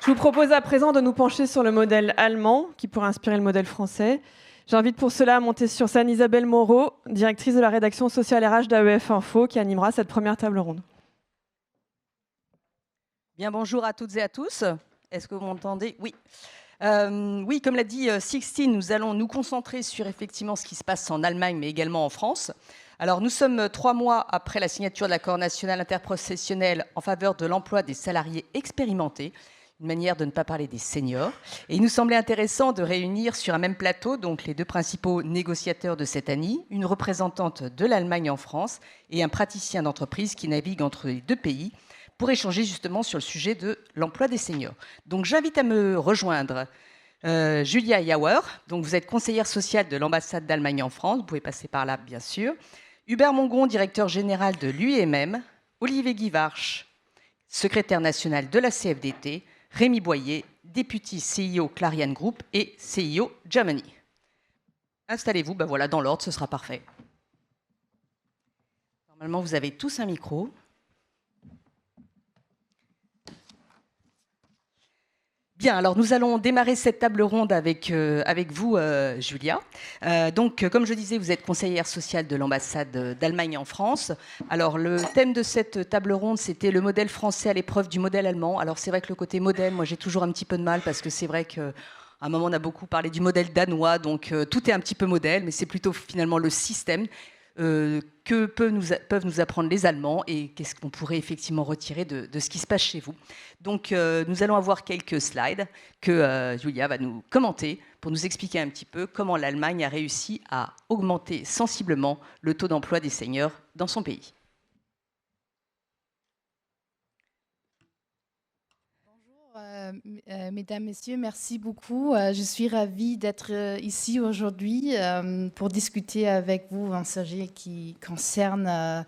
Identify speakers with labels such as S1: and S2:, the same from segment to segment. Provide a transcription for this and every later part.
S1: vous propose à présent de nous pencher sur le modèle allemand, qui pourrait inspirer le modèle français. J'invite pour cela à monter sur scène Isabelle Moreau, directrice de la rédaction sociale RH d'AEF Info, qui animera cette première table ronde.
S2: Bien, bonjour à toutes et à tous. Est-ce que vous m'entendez ? Oui. Oui, comme l'a dit Sixtine, nous allons nous concentrer sur effectivement ce qui se passe en Allemagne, mais également en France. Alors, nous sommes 3 mois après la signature de l'accord national interprofessionnel en faveur de l'emploi des salariés expérimentés, une manière de ne pas parler des seniors. Et il nous semblait intéressant de réunir sur un même plateau donc les deux principaux négociateurs de cette année, une représentante de l'Allemagne en France et un praticien d'entreprise qui navigue entre les deux pays, pour échanger justement sur le sujet de l'emploi des seniors. Donc j'invite à me rejoindre Julia Jauer, donc vous êtes conseillère sociale de l'ambassade d'Allemagne en France, vous pouvez passer par là bien sûr, Hubert Mongon, directeur général de l'UIMM, Olivier Guivarch, secrétaire national de la CFDT, Rémi Boyer, député CIO Clariane Group et CIO Germany. Installez-vous, ben voilà, dans l'ordre, ce sera parfait. Normalement, vous avez tous un micro. Bien, alors nous allons démarrer cette table ronde avec vous, Julia. Donc, comme je disais, vous êtes conseillère sociale de l'ambassade d'Allemagne en France. Alors, le thème de cette table ronde, c'était le modèle français à l'épreuve du modèle allemand. Alors, c'est vrai que le côté modèle, moi, j'ai toujours un petit peu de mal parce que c'est vrai qu'à un moment, on a beaucoup parlé du modèle danois. Donc, tout est un petit peu modèle, mais c'est plutôt finalement le système que peuvent nous apprendre les Allemands et qu'est-ce qu'on pourrait effectivement retirer de ce qui se passe chez vous. Donc, nous allons avoir quelques slides que Julia va nous commenter pour nous expliquer un petit peu comment l'Allemagne a réussi à augmenter sensiblement le taux d'emploi des seniors dans son pays.
S3: Mesdames, Messieurs, merci beaucoup. Je suis ravie d'être ici aujourd'hui pour discuter avec vous un sujet qui concerne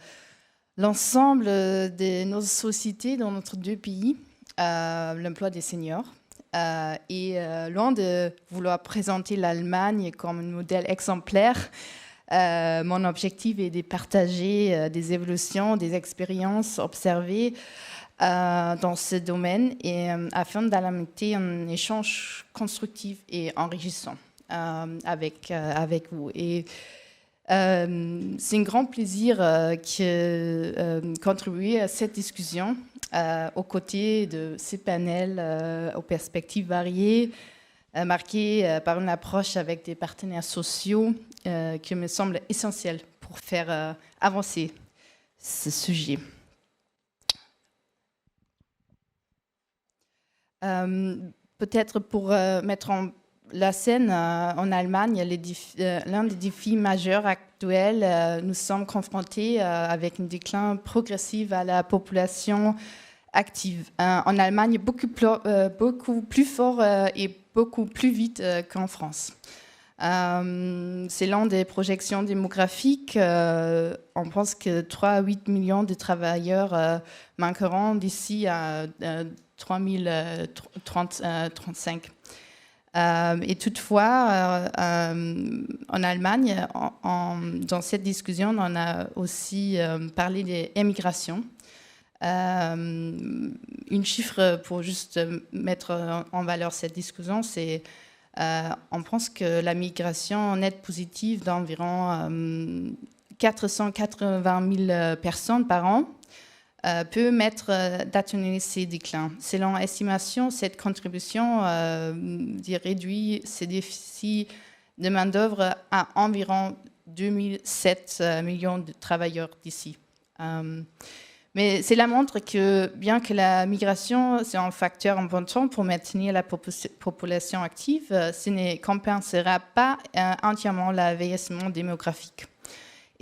S3: l'ensemble de nos sociétés dans notre deux pays, l'emploi des seniors. Et loin de vouloir présenter l'Allemagne comme un modèle exemplaire, mon objectif est de partager des évolutions, des expériences observées dans ce domaine et afin d'alimenter un échange constructif et enrichissant avec vous. Et c'est un grand plaisir de contribuer à cette discussion aux côtés de ces panels aux perspectives variées, marquées par une approche avec des partenaires sociaux qui me semble essentielle pour faire avancer ce sujet. Peut-être pour mettre la scène en Allemagne, l'un des défis majeurs actuels, nous sommes confrontés avec un déclin progressif à la population active. En Allemagne, beaucoup plus fort et beaucoup plus vite qu'en France. Selon des projections démographiques, on pense que 3 à 8 millions de travailleurs manqueront d'ici à 2035. Et toutefois, en Allemagne, dans cette discussion, on a aussi parlé des émigrations. Une chiffre pour juste mettre en valeur cette discussion, c'est on pense que la migration nette positive d'environ 480 000 personnes par an peut d'atténuer ces déclins. Selon l'estimation, cette contribution réduit ces déficits de main-d'œuvre à environ 2007 millions de travailleurs d'ici. Mais cela montre que, bien que la migration c'est un facteur important pour maintenir la population active, ce ne compensera pas entièrement le vieillissement démographique.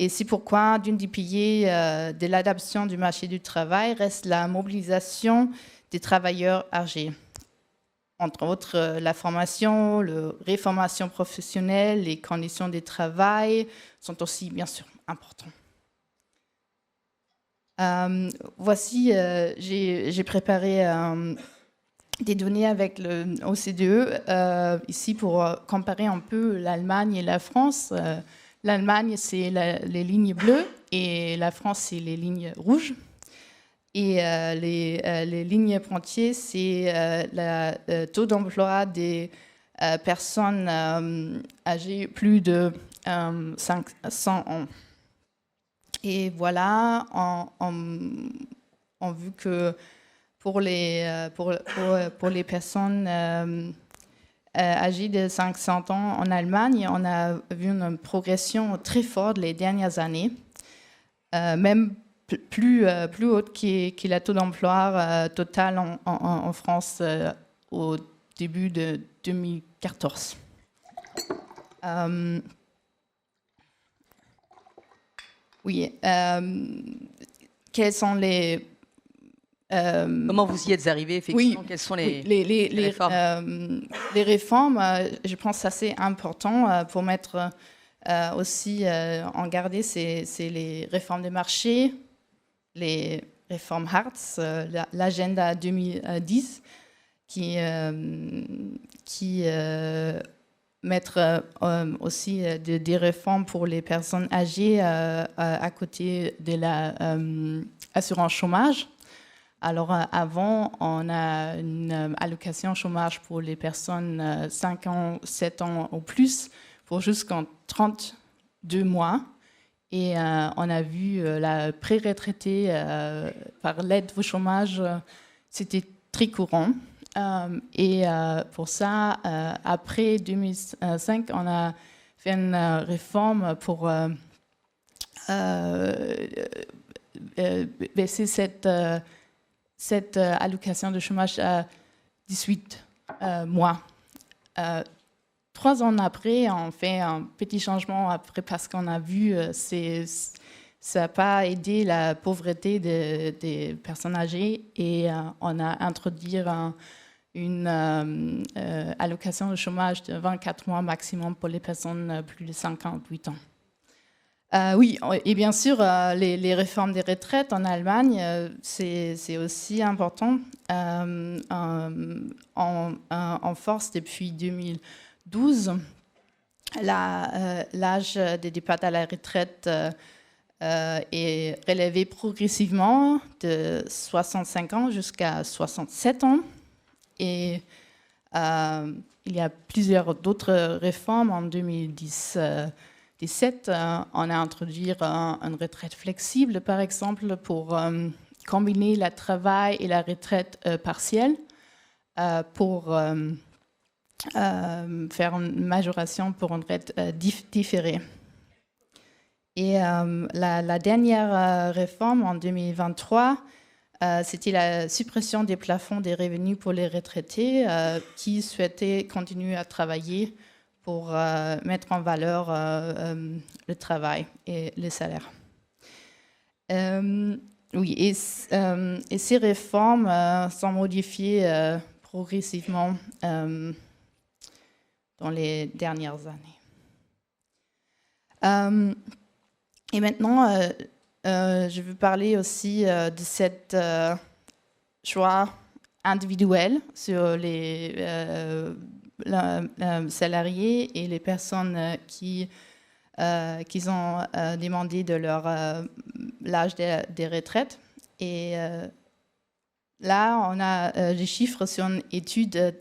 S3: Et c'est pourquoi, d'une des piliers de l'adaptation du marché du travail reste la mobilisation des travailleurs âgés. Entre autres, la formation, la réformation professionnelle, les conditions de travail sont aussi, bien sûr, importantes. Voici, j'ai préparé des données avec le OCDE ici pour comparer un peu l'Allemagne et la France. L'Allemagne, c'est les lignes bleues et la France, c'est les lignes rouges. Et les lignes frontières, c'est le taux d'emploi des personnes âgées plus de 500 ans. Et voilà, on vu que pour les personnes âgées de 500 ans en Allemagne, on a vu une progression très forte les dernières années, même plus haute que le taux d'emploi total en France au début de 2014. Oui. Quels sont les...
S2: Comment vous y êtes arrivé, effectivement?
S3: Oui,
S2: quelles sont
S3: les
S2: réformes?
S3: Les réformes, je pense que c'est assez important pour mettre aussi en garde, c'est les réformes des marchés, les réformes Hartz, l'agenda 2010, qui mettre aussi des réformes pour les personnes âgées à côté de l'assurance chômage. Alors avant, on a une allocation chômage pour les personnes 5 ans, 7 ans ou plus pour jusqu'en 32 mois. Et on a vu la pré-retraitée par l'aide au chômage, c'était très courant. Et pour ça, après 2005, on a fait une réforme pour baisser cette allocation de chômage à 18 mois. 3 ans après, on fait un petit changement après parce qu'on a vu ça n'a pas aidé la pauvreté des personnes âgées et on a introduit une allocation de chômage de 24 mois maximum pour les personnes plus de 58 ans. Oui, et bien sûr, les réformes des retraites en Allemagne, c'est aussi important. En force depuis 2012, l'âge de départ à la retraite est relevé progressivement de 65 ans jusqu'à 67 ans. Et il y a plusieurs d'autres réformes. En 2017, on a introduit une retraite flexible, par exemple, pour combiner le travail et la retraite partielle, pour faire une majoration pour une retraite différée. Et la dernière réforme en 2023, c'était la suppression des plafonds des revenus pour les retraités qui souhaitaient continuer à travailler pour mettre en valeur le travail et les salaires. Oui, et ces réformes sont modifiées progressivement dans les dernières années. Et maintenant, je veux parler aussi de cette choix individuel sur les salariés et les personnes qui ont demandé de leur l'âge des retraites. Et là, on a des chiffres sur une étude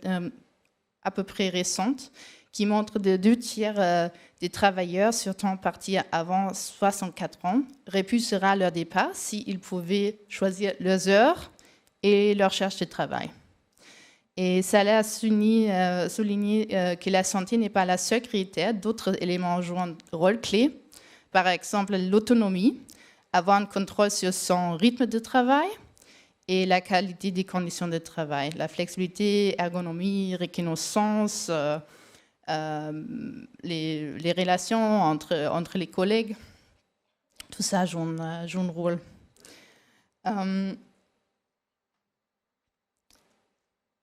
S3: à peu près récente qui montre que 2/3 des travailleurs sur temps partiel avant 64 ans repoussera leur départ s'ils pouvaient choisir leurs heures et leur charge de travail. Et ça a souligné que la santé n'est pas la seule critère. D'autres éléments jouent un rôle clé. Par exemple, l'autonomie, avoir un contrôle sur son rythme de travail et la qualité des conditions de travail. La flexibilité, ergonomie, reconnaissance, les relations entre les collègues, tout ça joue un rôle.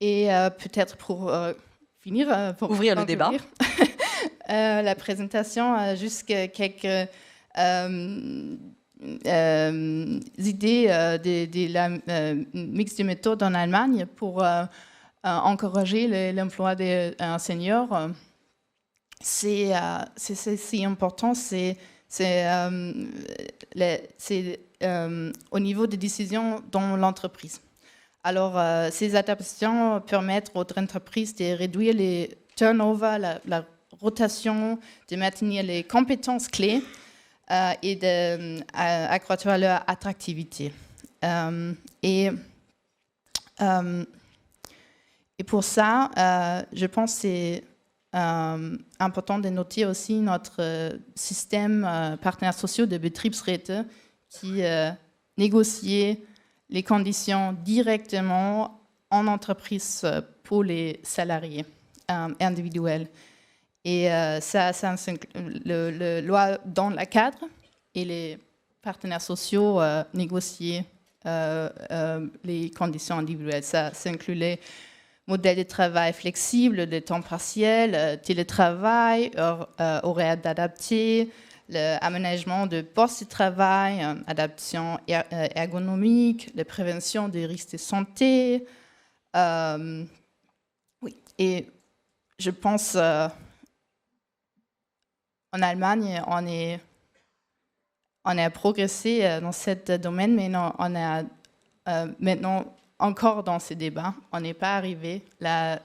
S3: Et peut-être pour finir... pour
S2: ouvrir le débat.
S3: La présentation, juste quelques idées de la mix de méthodes en Allemagne pour encourager l'emploi des seniors. C'est si important, c'est au niveau des décisions dans l'entreprise. Alors, ces adaptations permettent aux entreprises de réduire les turnovers, la rotation, de maintenir les compétences clés et d'accroître leur attractivité. Et pour ça, je pense que c'est important de noter aussi notre système partenaires sociaux de Betriebsräte qui négocie les conditions directement en entreprise pour les salariés individuels. Et ça le loi dans le cadre et les partenaires sociaux négocient les conditions individuelles. Ça inclut les modèles de travail flexibles, de temps partiel, télétravail, horaires adaptés, l'aménagement de postes de travail, adaptation ergonomique, la prévention des risques de santé. Oui, et je pense en Allemagne, on a progressé dans ce domaine, mais non, on a maintenant encore dans ces débats. On n'est pas arrivé. La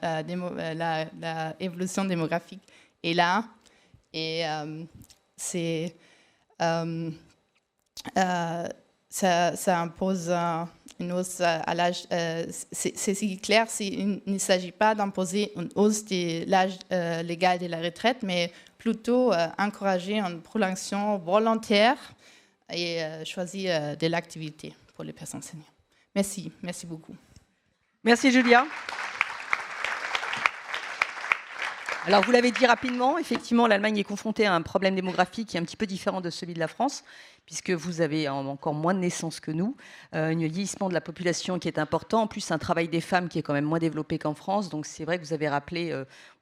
S3: évolution démographique est là. Et ça impose une hausse à l'âge. C'est clair, il ne s'agit pas d'imposer une hausse de l'âge légal de la retraite, mais plutôt encourager une prolongation volontaire et choisir de l'activité pour les personnes seniors. Merci beaucoup.
S2: Merci Julia. Alors, vous l'avez dit rapidement, effectivement, l'Allemagne est confrontée à un problème démographique qui est un petit peu différent de celui de la France, puisque vous avez encore moins de naissances que nous, un vieillissement de la population qui est important, en plus un travail des femmes qui est quand même moins développé qu'en France. Donc c'est vrai que vous avez rappelé,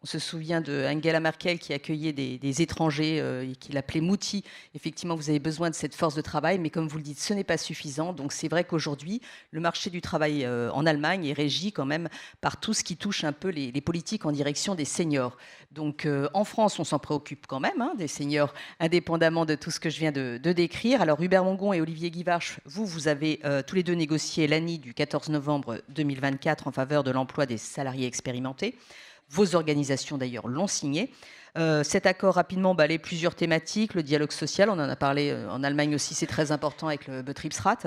S2: on se souvient de Angela Merkel qui accueillait des étrangers et qui l'appelait Mutti. Effectivement, vous avez besoin de cette force de travail, mais comme vous le dites, ce n'est pas suffisant. Donc c'est vrai qu'aujourd'hui, le marché du travail en Allemagne est régi quand même par tout ce qui touche un peu les politiques en direction des seniors. Donc en France, on s'en préoccupe quand même, des seniors, indépendamment de tout ce que je viens de décrire. Alors Hubert Mongon et Olivier Guivarch, vous avez tous les deux négocié l'ANI du 14 novembre 2024 en faveur de l'emploi des salariés expérimentés. Vos organisations d'ailleurs l'ont signé. Cet accord rapidement balayait plusieurs thématiques, le dialogue social, on en a parlé en Allemagne aussi, c'est très important avec le Betriebsrat,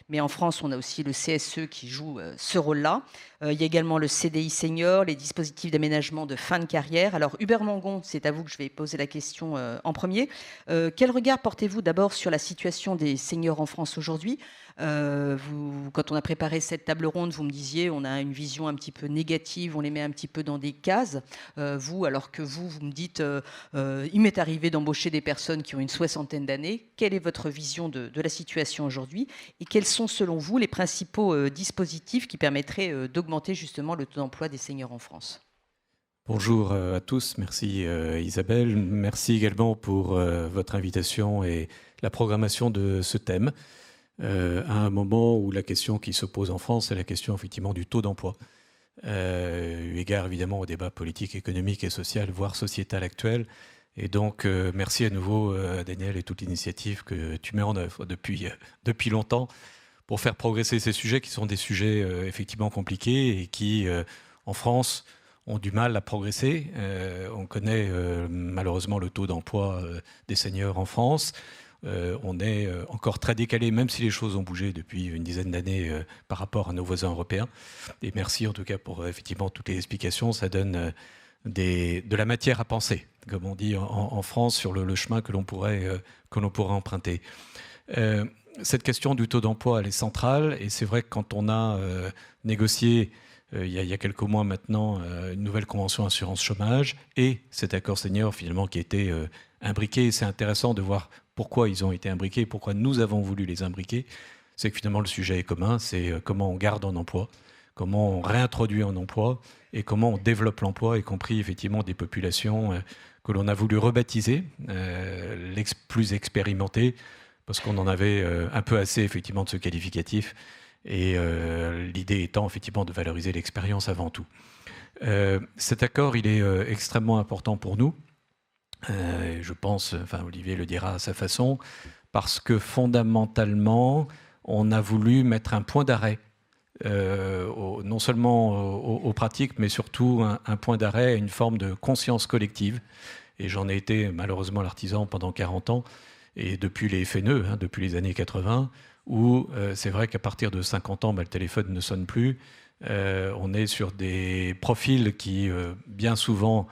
S2: mais en France on a aussi le CSE qui joue ce rôle-là. Il y a également le CDI senior, les dispositifs d'aménagement de fin de carrière. Alors Hubert Mongon, c'est à vous que je vais poser la question en premier. Quel regard portez-vous d'abord sur la situation des seniors en France aujourd'hui ? Quand on a préparé cette table ronde, vous me disiez on a une vision un petit peu négative, on les met un petit peu dans des cases. Alors que vous me dites il m'est arrivé d'embaucher des personnes qui ont une soixantaine d'années. Quelle est votre vision de la situation aujourd'hui et quels sont selon vous les principaux dispositifs qui permettraient d'augmenter justement le taux d'emploi des seniors en France ?
S4: Bonjour à tous, merci Isabelle, merci également pour votre invitation et la programmation de ce thème. À un moment où la question qui se pose en France, c'est la question effectivement du taux d'emploi. Eu égard évidemment au débat politique, économique et social, voire sociétal actuel. Et donc, merci à nouveau Daniel et toute l'initiative que tu mets en œuvre depuis longtemps pour faire progresser ces sujets qui sont des sujets effectivement compliqués et qui, en France, ont du mal à progresser. On connaît malheureusement le taux d'emploi des seniors en France. On est encore très décalé, même si les choses ont bougé depuis une dizaine d'années par rapport à nos voisins européens. Et merci en tout cas pour effectivement toutes les explications. Ça donne de la matière à penser, comme on dit en France, sur le chemin que l'on pourrait emprunter. Cette question du taux d'emploi, elle est centrale. Et c'est vrai que quand on a négocié il y a quelques mois maintenant une nouvelle convention assurance chômage et cet accord senior finalement qui a été imbriqué, c'est intéressant de voir pourquoi ils ont été imbriqués, pourquoi nous avons voulu les imbriquer. C'est que finalement le sujet est commun, c'est comment on garde en emploi, comment on réintroduit en emploi et comment on développe l'emploi, y compris effectivement des populations que l'on a voulu rebaptiser, plus expérimentées, parce qu'on en avait un peu assez effectivement de ce qualificatif. Et l'idée étant effectivement de valoriser l'expérience avant tout. Cet accord, il est extrêmement important pour nous. Je pense, Olivier le dira à sa façon, parce que fondamentalement, on a voulu mettre un point d'arrêt, non seulement aux pratiques, mais surtout un point d'arrêt à une forme de conscience collective. Et j'en ai été malheureusement l'artisan pendant 40 ans, et depuis les FNE, depuis les années 80, où c'est vrai qu'à partir de 50 ans, le téléphone ne sonne plus. On est sur des profils qui, bien souvent,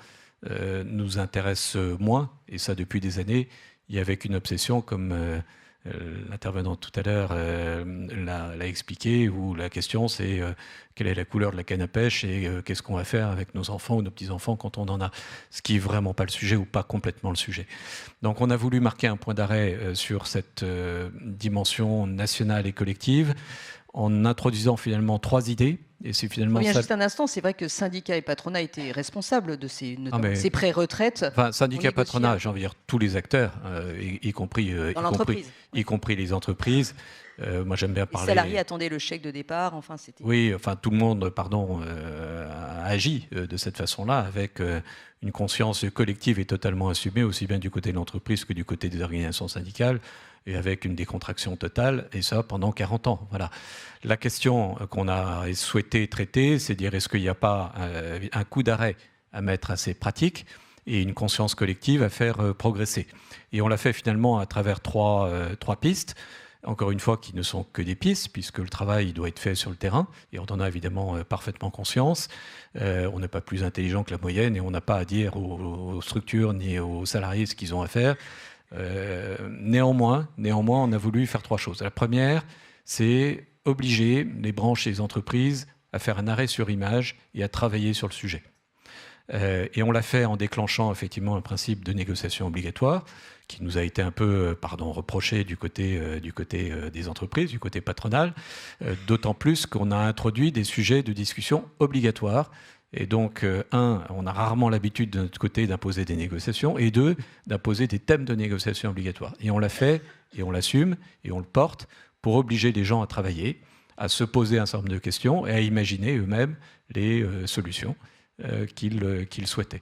S4: nous intéressent moins, et ça depuis des années. Il y avait qu'une obsession, comme l'intervenant tout à l'heure l'a expliqué, où la question c'est quelle est la couleur de la canne à pêche et qu'est-ce qu'on va faire avec nos enfants ou nos petits-enfants quand on en a, ce qui n'est vraiment pas le sujet ou pas complètement le sujet. Donc on a voulu marquer un point d'arrêt sur cette dimension nationale et collective en introduisant finalement 3 idées. Et c'est finalement
S2: ça... Juste un instant, c'est vrai que syndicats et patronat étaient responsables de ces pré-retraites.
S4: Enfin, syndicats et patronat, j'ai envie de dire tous les acteurs, y compris les entreprises. Moi, j'aime bien parler.
S2: Les salariés attendaient le chèque de départ. Enfin, c'était.
S4: Oui, enfin, tout le monde, a agi de cette façon-là, avec une conscience collective et totalement assumée, aussi bien du côté de l'entreprise que du côté des organisations syndicales, et avec une décontraction totale, et ça pendant 40 ans. Voilà. La question qu'on a souhaité traiter, c'est de dire est-ce qu'il n'y a pas un coup d'arrêt à mettre à ces pratiques et une conscience collective à faire progresser. Et on l'a fait finalement à travers trois pistes, encore une fois qui ne sont que des pistes, puisque le travail doit être fait sur le terrain, et on en a évidemment parfaitement conscience. On n'est pas plus intelligent que la moyenne, et on n'a pas à dire aux structures ni aux salariés ce qu'ils ont à faire. Néanmoins, on a voulu faire 3 choses. La première, c'est obliger les branches et les entreprises à faire un arrêt sur image et à travailler sur le sujet. Et on l'a fait en déclenchant effectivement un principe de négociation obligatoire qui nous a été un peu reproché du côté des entreprises, du côté patronal, d'autant plus qu'on a introduit des sujets de discussion obligatoires. Et donc, on a rarement l'habitude de notre côté d'imposer des négociations, et 2, d'imposer des thèmes de négociation obligatoires. Et on l'a fait, et on l'assume, et on le porte pour obliger les gens à travailler, à se poser un certain nombre de questions et à imaginer eux-mêmes les solutions qu'ils souhaitaient.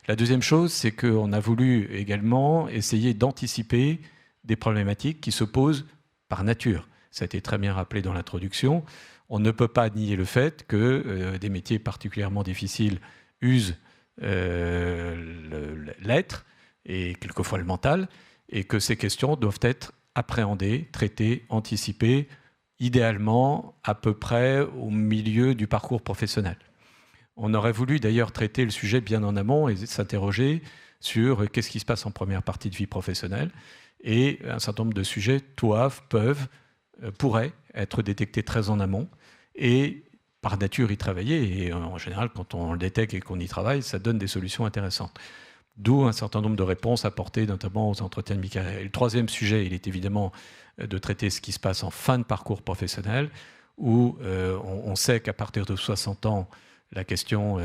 S4: La deuxième chose, c'est qu'on a voulu également essayer d'anticiper des problématiques qui se posent par nature. Ça a été très bien rappelé dans l'introduction. On ne peut pas nier le fait que des métiers particulièrement difficiles usent l'être et quelquefois le mental, et que ces questions doivent être appréhendées, traitées, anticipées, idéalement à peu près au milieu du parcours professionnel. On aurait voulu d'ailleurs traiter le sujet bien en amont et s'interroger sur qu'est-ce qui se passe en première partie de vie professionnelle, et un certain nombre de sujets pourraient être détectés très en amont et par nature y travailler. Et en général, quand on le détecte et qu'on y travaille, ça donne des solutions intéressantes. D'où un certain nombre de réponses apportées, notamment aux entretiens de mi-carrière. Et le troisième sujet, il est évidemment de traiter ce qui se passe en fin de parcours professionnel, où on sait qu'à partir de 60 ans, la question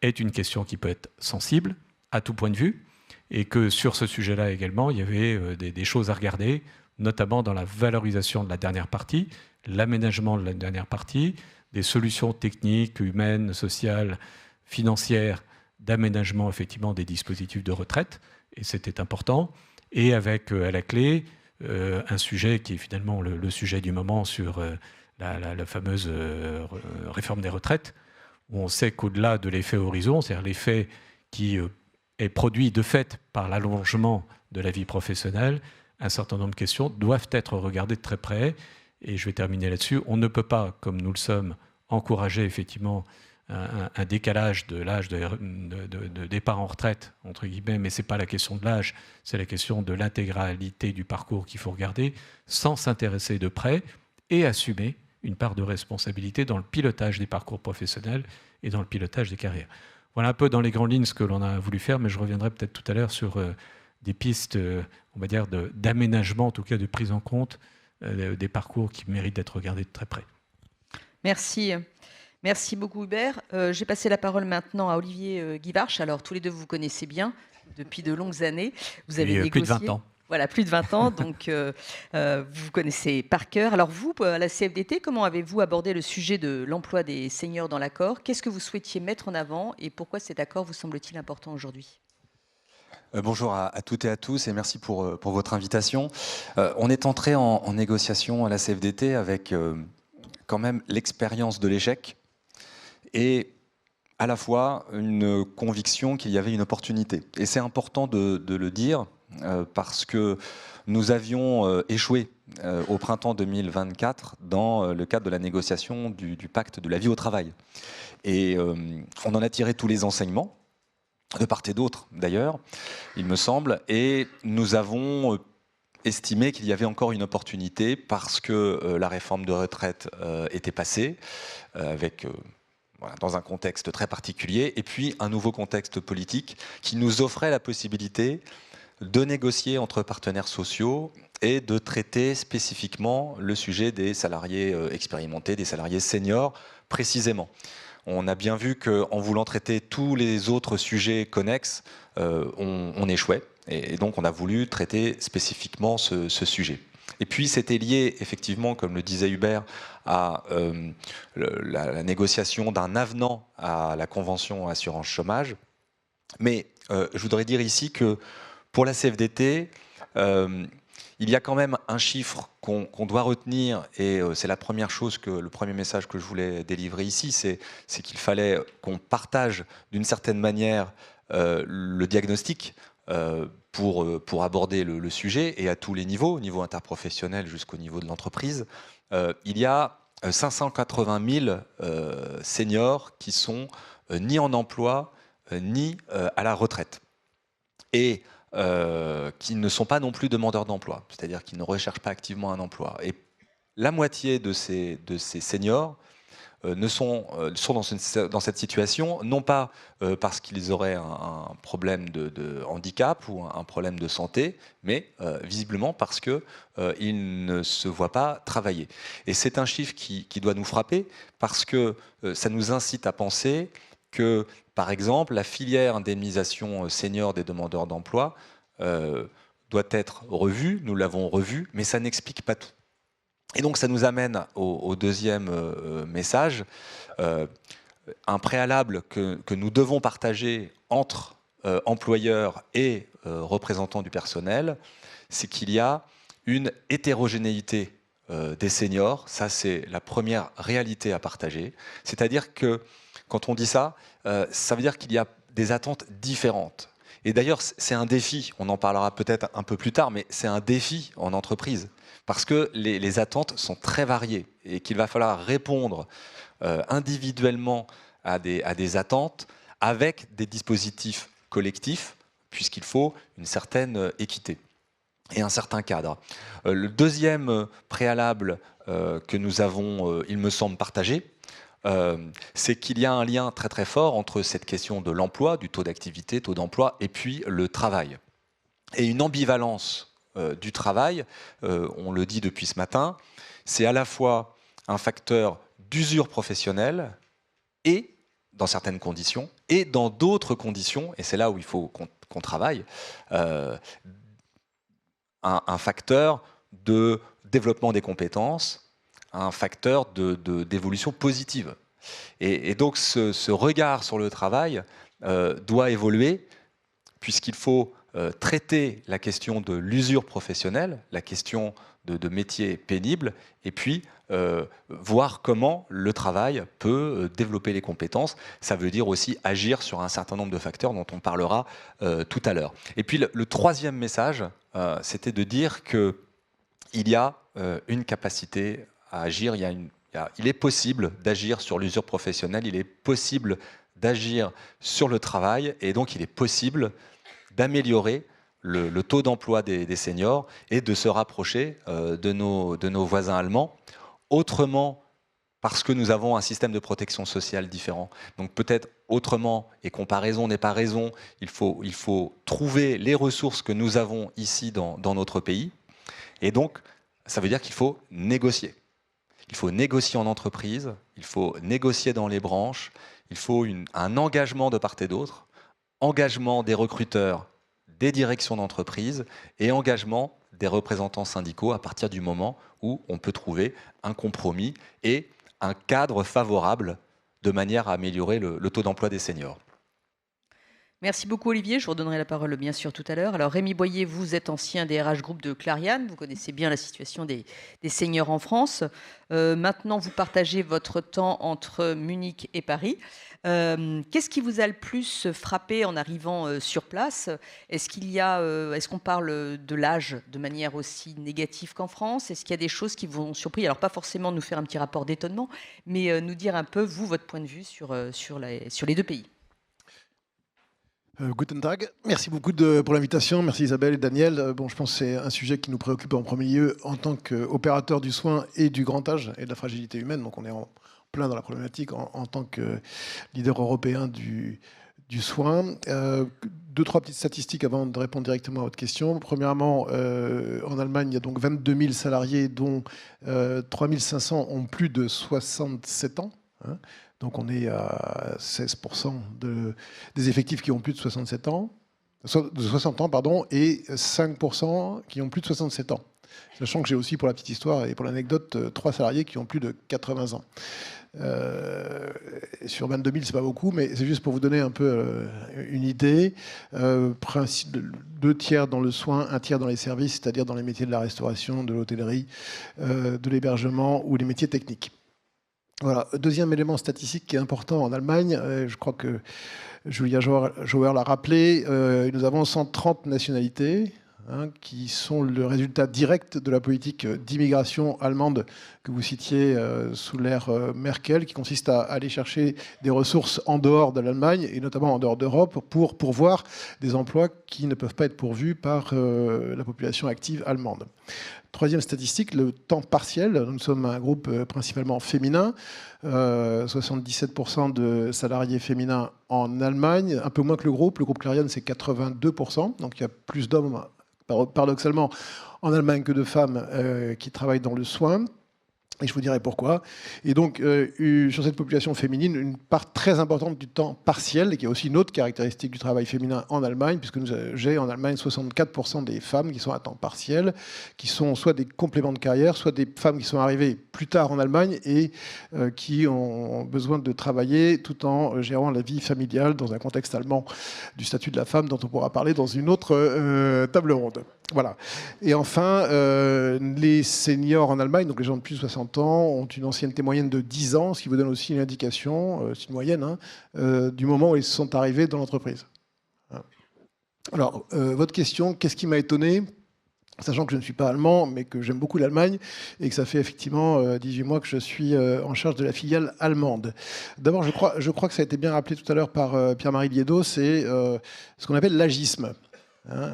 S4: est une question qui peut être sensible à tout point de vue, et que sur ce sujet-là également, il y avait des choses à regarder, notamment dans la valorisation de la dernière partie, l'aménagement de la dernière partie, des solutions techniques, humaines, sociales, financières, d'aménagement effectivement des dispositifs de retraite, et c'était important, et avec à la clé un sujet qui est finalement le sujet du moment sur la fameuse réforme des retraites, où on sait qu'au-delà de l'effet horizon, c'est-à-dire l'effet qui est produit de fait par l'allongement de la vie professionnelle, un certain nombre de questions doivent être regardées de très près. Et je vais terminer là-dessus. On ne peut pas, comme nous le sommes, encourager effectivement un décalage de l'âge de départ en retraite, entre guillemets, mais ce n'est pas la question de l'âge, c'est la question de l'intégralité du parcours qu'il faut regarder, sans s'intéresser de près et assumer une part de responsabilité dans le pilotage des parcours professionnels et dans le pilotage des carrières. Voilà un peu dans les grandes lignes ce que l'on a voulu faire, mais je reviendrai peut-être tout à l'heure sur des pistes, on va dire, d'aménagement, en tout cas de prise en compte des parcours qui méritent d'être regardés de très près.
S2: Merci. Merci beaucoup Hubert. J'ai passé la parole maintenant à Olivier Guivarch. Alors tous les deux, vous vous connaissez bien depuis de longues années. Vous avez négocié.
S4: Plus de 20 ans.
S2: Voilà, plus de 20 ans, donc vous connaissez par cœur. Alors vous, à la CFDT, comment avez-vous abordé le sujet de l'emploi des seniors dans l'accord? Qu'est-ce que vous souhaitiez mettre en avant et pourquoi cet accord vous semble-t-il important aujourd'hui?
S5: Bonjour à toutes et à tous et merci pour votre invitation. On est entré en négociation à la CFDT avec quand même l'expérience de l'échec et à la fois une conviction qu'il y avait une opportunité. Et c'est important de le dire parce que nous avions échoué au printemps 2024 dans le cadre de la négociation du pacte de la vie au travail. Et on en a tiré tous les enseignements, de part et d'autre d'ailleurs, il me semble, et nous avons estimé qu'il y avait encore une opportunité parce que la réforme de retraite était passée, avec, voilà, dans un contexte très particulier, et puis un nouveau contexte politique qui nous offrait la possibilité de négocier entre partenaires sociaux et de traiter spécifiquement le sujet des salariés expérimentés, des salariés seniors précisément. On a bien vu qu'en voulant traiter tous les autres sujets connexes, on échouait. Et donc, on a voulu traiter spécifiquement ce sujet. Et puis, c'était lié, effectivement, comme le disait Hubert, à la négociation d'un avenant à la Convention assurance chômage. Mais je voudrais dire ici que pour la CFDT, il y a quand même un chiffre qu'on doit retenir, et c'est la première chose, le premier message que je voulais délivrer ici, c'est qu'il fallait qu'on partage d'une certaine manière le diagnostic pour aborder le sujet, et à tous les niveaux, au niveau interprofessionnel jusqu'au niveau de l'entreprise. Il y a 580 000 seniors qui sont ni en emploi, ni à la retraite. Et qui ne sont pas non plus demandeurs d'emploi, c'est-à-dire qui ne recherchent pas activement un emploi. Et la moitié de ces seniors sont dans cette situation, non pas parce qu'ils auraient un problème de handicap ou un problème de santé, mais visiblement parce qu'ils ne se voient pas travailler. Et c'est un chiffre qui doit nous frapper, parce que ça nous incite à penser que, par exemple, la filière indemnisation senior des demandeurs d'emploi doit être revue, nous l'avons revue, mais ça n'explique pas tout. Et donc ça nous amène au deuxième message, un préalable que nous devons partager entre employeurs et représentants du personnel, c'est qu'il y a une hétérogénéité des seniors, ça c'est la première réalité à partager, c'est-à-dire que quand on dit ça, ça veut dire qu'il y a des attentes différentes. Et d'ailleurs, c'est un défi, on en parlera peut-être un peu plus tard, mais c'est un défi en entreprise, parce que les attentes sont très variées et qu'il va falloir répondre individuellement à des attentes avec des dispositifs collectifs, puisqu'il faut une certaine équité et un certain cadre. Le deuxième préalable que nous avons, il me semble, partagé, c'est qu'il y a un lien très très fort entre cette question de l'emploi, du taux d'activité, taux d'emploi, et puis le travail. Et une ambivalence du travail, on le dit depuis ce matin, c'est à la fois un facteur d'usure professionnelle et, dans certaines conditions, et dans d'autres conditions, et c'est là où il faut qu'on travaille, un facteur de développement des compétences, un facteur d'évolution positive. Et donc ce regard sur le travail doit évoluer, puisqu'il faut traiter la question de l'usure professionnelle, la question de métiers pénibles, et puis voir comment le travail peut développer les compétences. Ça veut dire aussi agir sur un certain nombre de facteurs dont on parlera tout à l'heure. Et puis le troisième message, c'était de dire qu'il y a une capacité à agir, il est possible d'agir sur l'usure professionnelle, il est possible d'agir sur le travail, et donc il est possible d'améliorer le taux d'emploi des seniors et de se rapprocher de nos voisins allemands, autrement parce que nous avons un système de protection sociale différent. Donc peut-être autrement, et comparaison n'est pas raison, il faut trouver les ressources que nous avons ici dans notre pays, et donc ça veut dire qu'il faut négocier. Il faut négocier en entreprise, il faut négocier dans les branches, il faut un engagement de part et d'autre, engagement des recruteurs, des directions d'entreprise et engagement des représentants syndicaux à partir du moment où on peut trouver un compromis et un cadre favorable de manière à améliorer le taux d'emploi des seniors.
S2: Merci beaucoup Olivier, je vous redonnerai la parole bien sûr tout à l'heure. Alors Rémi Boyer, vous êtes ancien DRH groupe de Clariane, vous connaissez bien la situation des seniors en France. Maintenant vous partagez votre temps entre Munich et Paris. Qu'est-ce qui vous a le plus frappé en arrivant sur place? Est-ce qu'on parle de l'âge de manière aussi négative qu'en France? Est-ce qu'il y a des choses qui vous ont surpris? Alors pas forcément nous faire un petit rapport d'étonnement, mais nous dire un peu, vous, votre point de vue sur les deux pays.
S6: Guten Tag, merci beaucoup pour l'invitation, merci Isabelle et Daniel. Bon, je pense que c'est un sujet qui nous préoccupe en premier lieu en tant qu'opérateur du soin et du grand âge et de la fragilité humaine, donc on est en plein dans la problématique en tant que leader européen du soin. Deux, trois petites statistiques avant de répondre directement à votre question. Premièrement, en Allemagne, il y a donc 22 000 salariés, dont 3 500 ont plus de 67 ans. Hein. Donc on est à 16% des effectifs qui ont plus de 67 ans, de 60 ans, pardon, et 5% qui ont plus de 67 ans. Sachant que j'ai aussi, pour la petite histoire et pour l'anecdote, 3 salariés qui ont plus de 80 ans. Sur 22 000, c'est pas beaucoup, mais c'est juste pour vous donner un peu une idée. 2 tiers dans le soin, 1 tiers dans les services, c'est-à-dire dans les métiers de la restauration, de l'hôtellerie, de l'hébergement ou les métiers techniques. Voilà. Deuxième élément statistique qui est important en Allemagne, je crois que Julia Jower l'a rappelé, nous avons 130 nationalités, hein, qui sont le résultat direct de la politique d'immigration allemande que vous citiez sous l'ère Merkel, qui consiste à aller chercher des ressources en dehors de l'Allemagne et notamment en dehors d'Europe pour pourvoir des emplois qui ne peuvent pas être pourvus par la population active allemande. Troisième statistique, le temps partiel. Nous sommes un groupe principalement féminin, 77% de salariés féminins en Allemagne, un peu moins que le groupe. Le groupe Clariane, c'est 82%, donc il y a plus d'hommes, paradoxalement, en Allemagne que de femmes qui travaillent dans le soin. Et je vous dirai pourquoi. Et donc, sur cette population féminine, une part très importante du temps partiel, et qui est aussi une autre caractéristique du travail féminin en Allemagne, puisque j'ai en Allemagne 64% des femmes qui sont à temps partiel, qui sont soit des compléments de carrière, soit des femmes qui sont arrivées plus tard en Allemagne et qui ont besoin de travailler tout en gérant la vie familiale dans un contexte allemand du statut de la femme, dont on pourra parler dans une autre table ronde. Voilà. Et enfin, les seniors en Allemagne, donc les gens de plus de 60 ans, ont une ancienneté moyenne de 10 ans, ce qui vous donne aussi une indication, c'est une moyenne, hein, du moment où ils sont arrivés dans l'entreprise. Alors, votre question, qu'est-ce qui m'a étonné ? Sachant que je ne suis pas allemand, mais que j'aime beaucoup l'Allemagne, et que ça fait effectivement 18 mois que je suis en charge de la filiale allemande. D'abord, je crois que ça a été bien rappelé tout à l'heure par Pierre-Marie Liédot, c'est ce qu'on appelle l'agisme. Hein,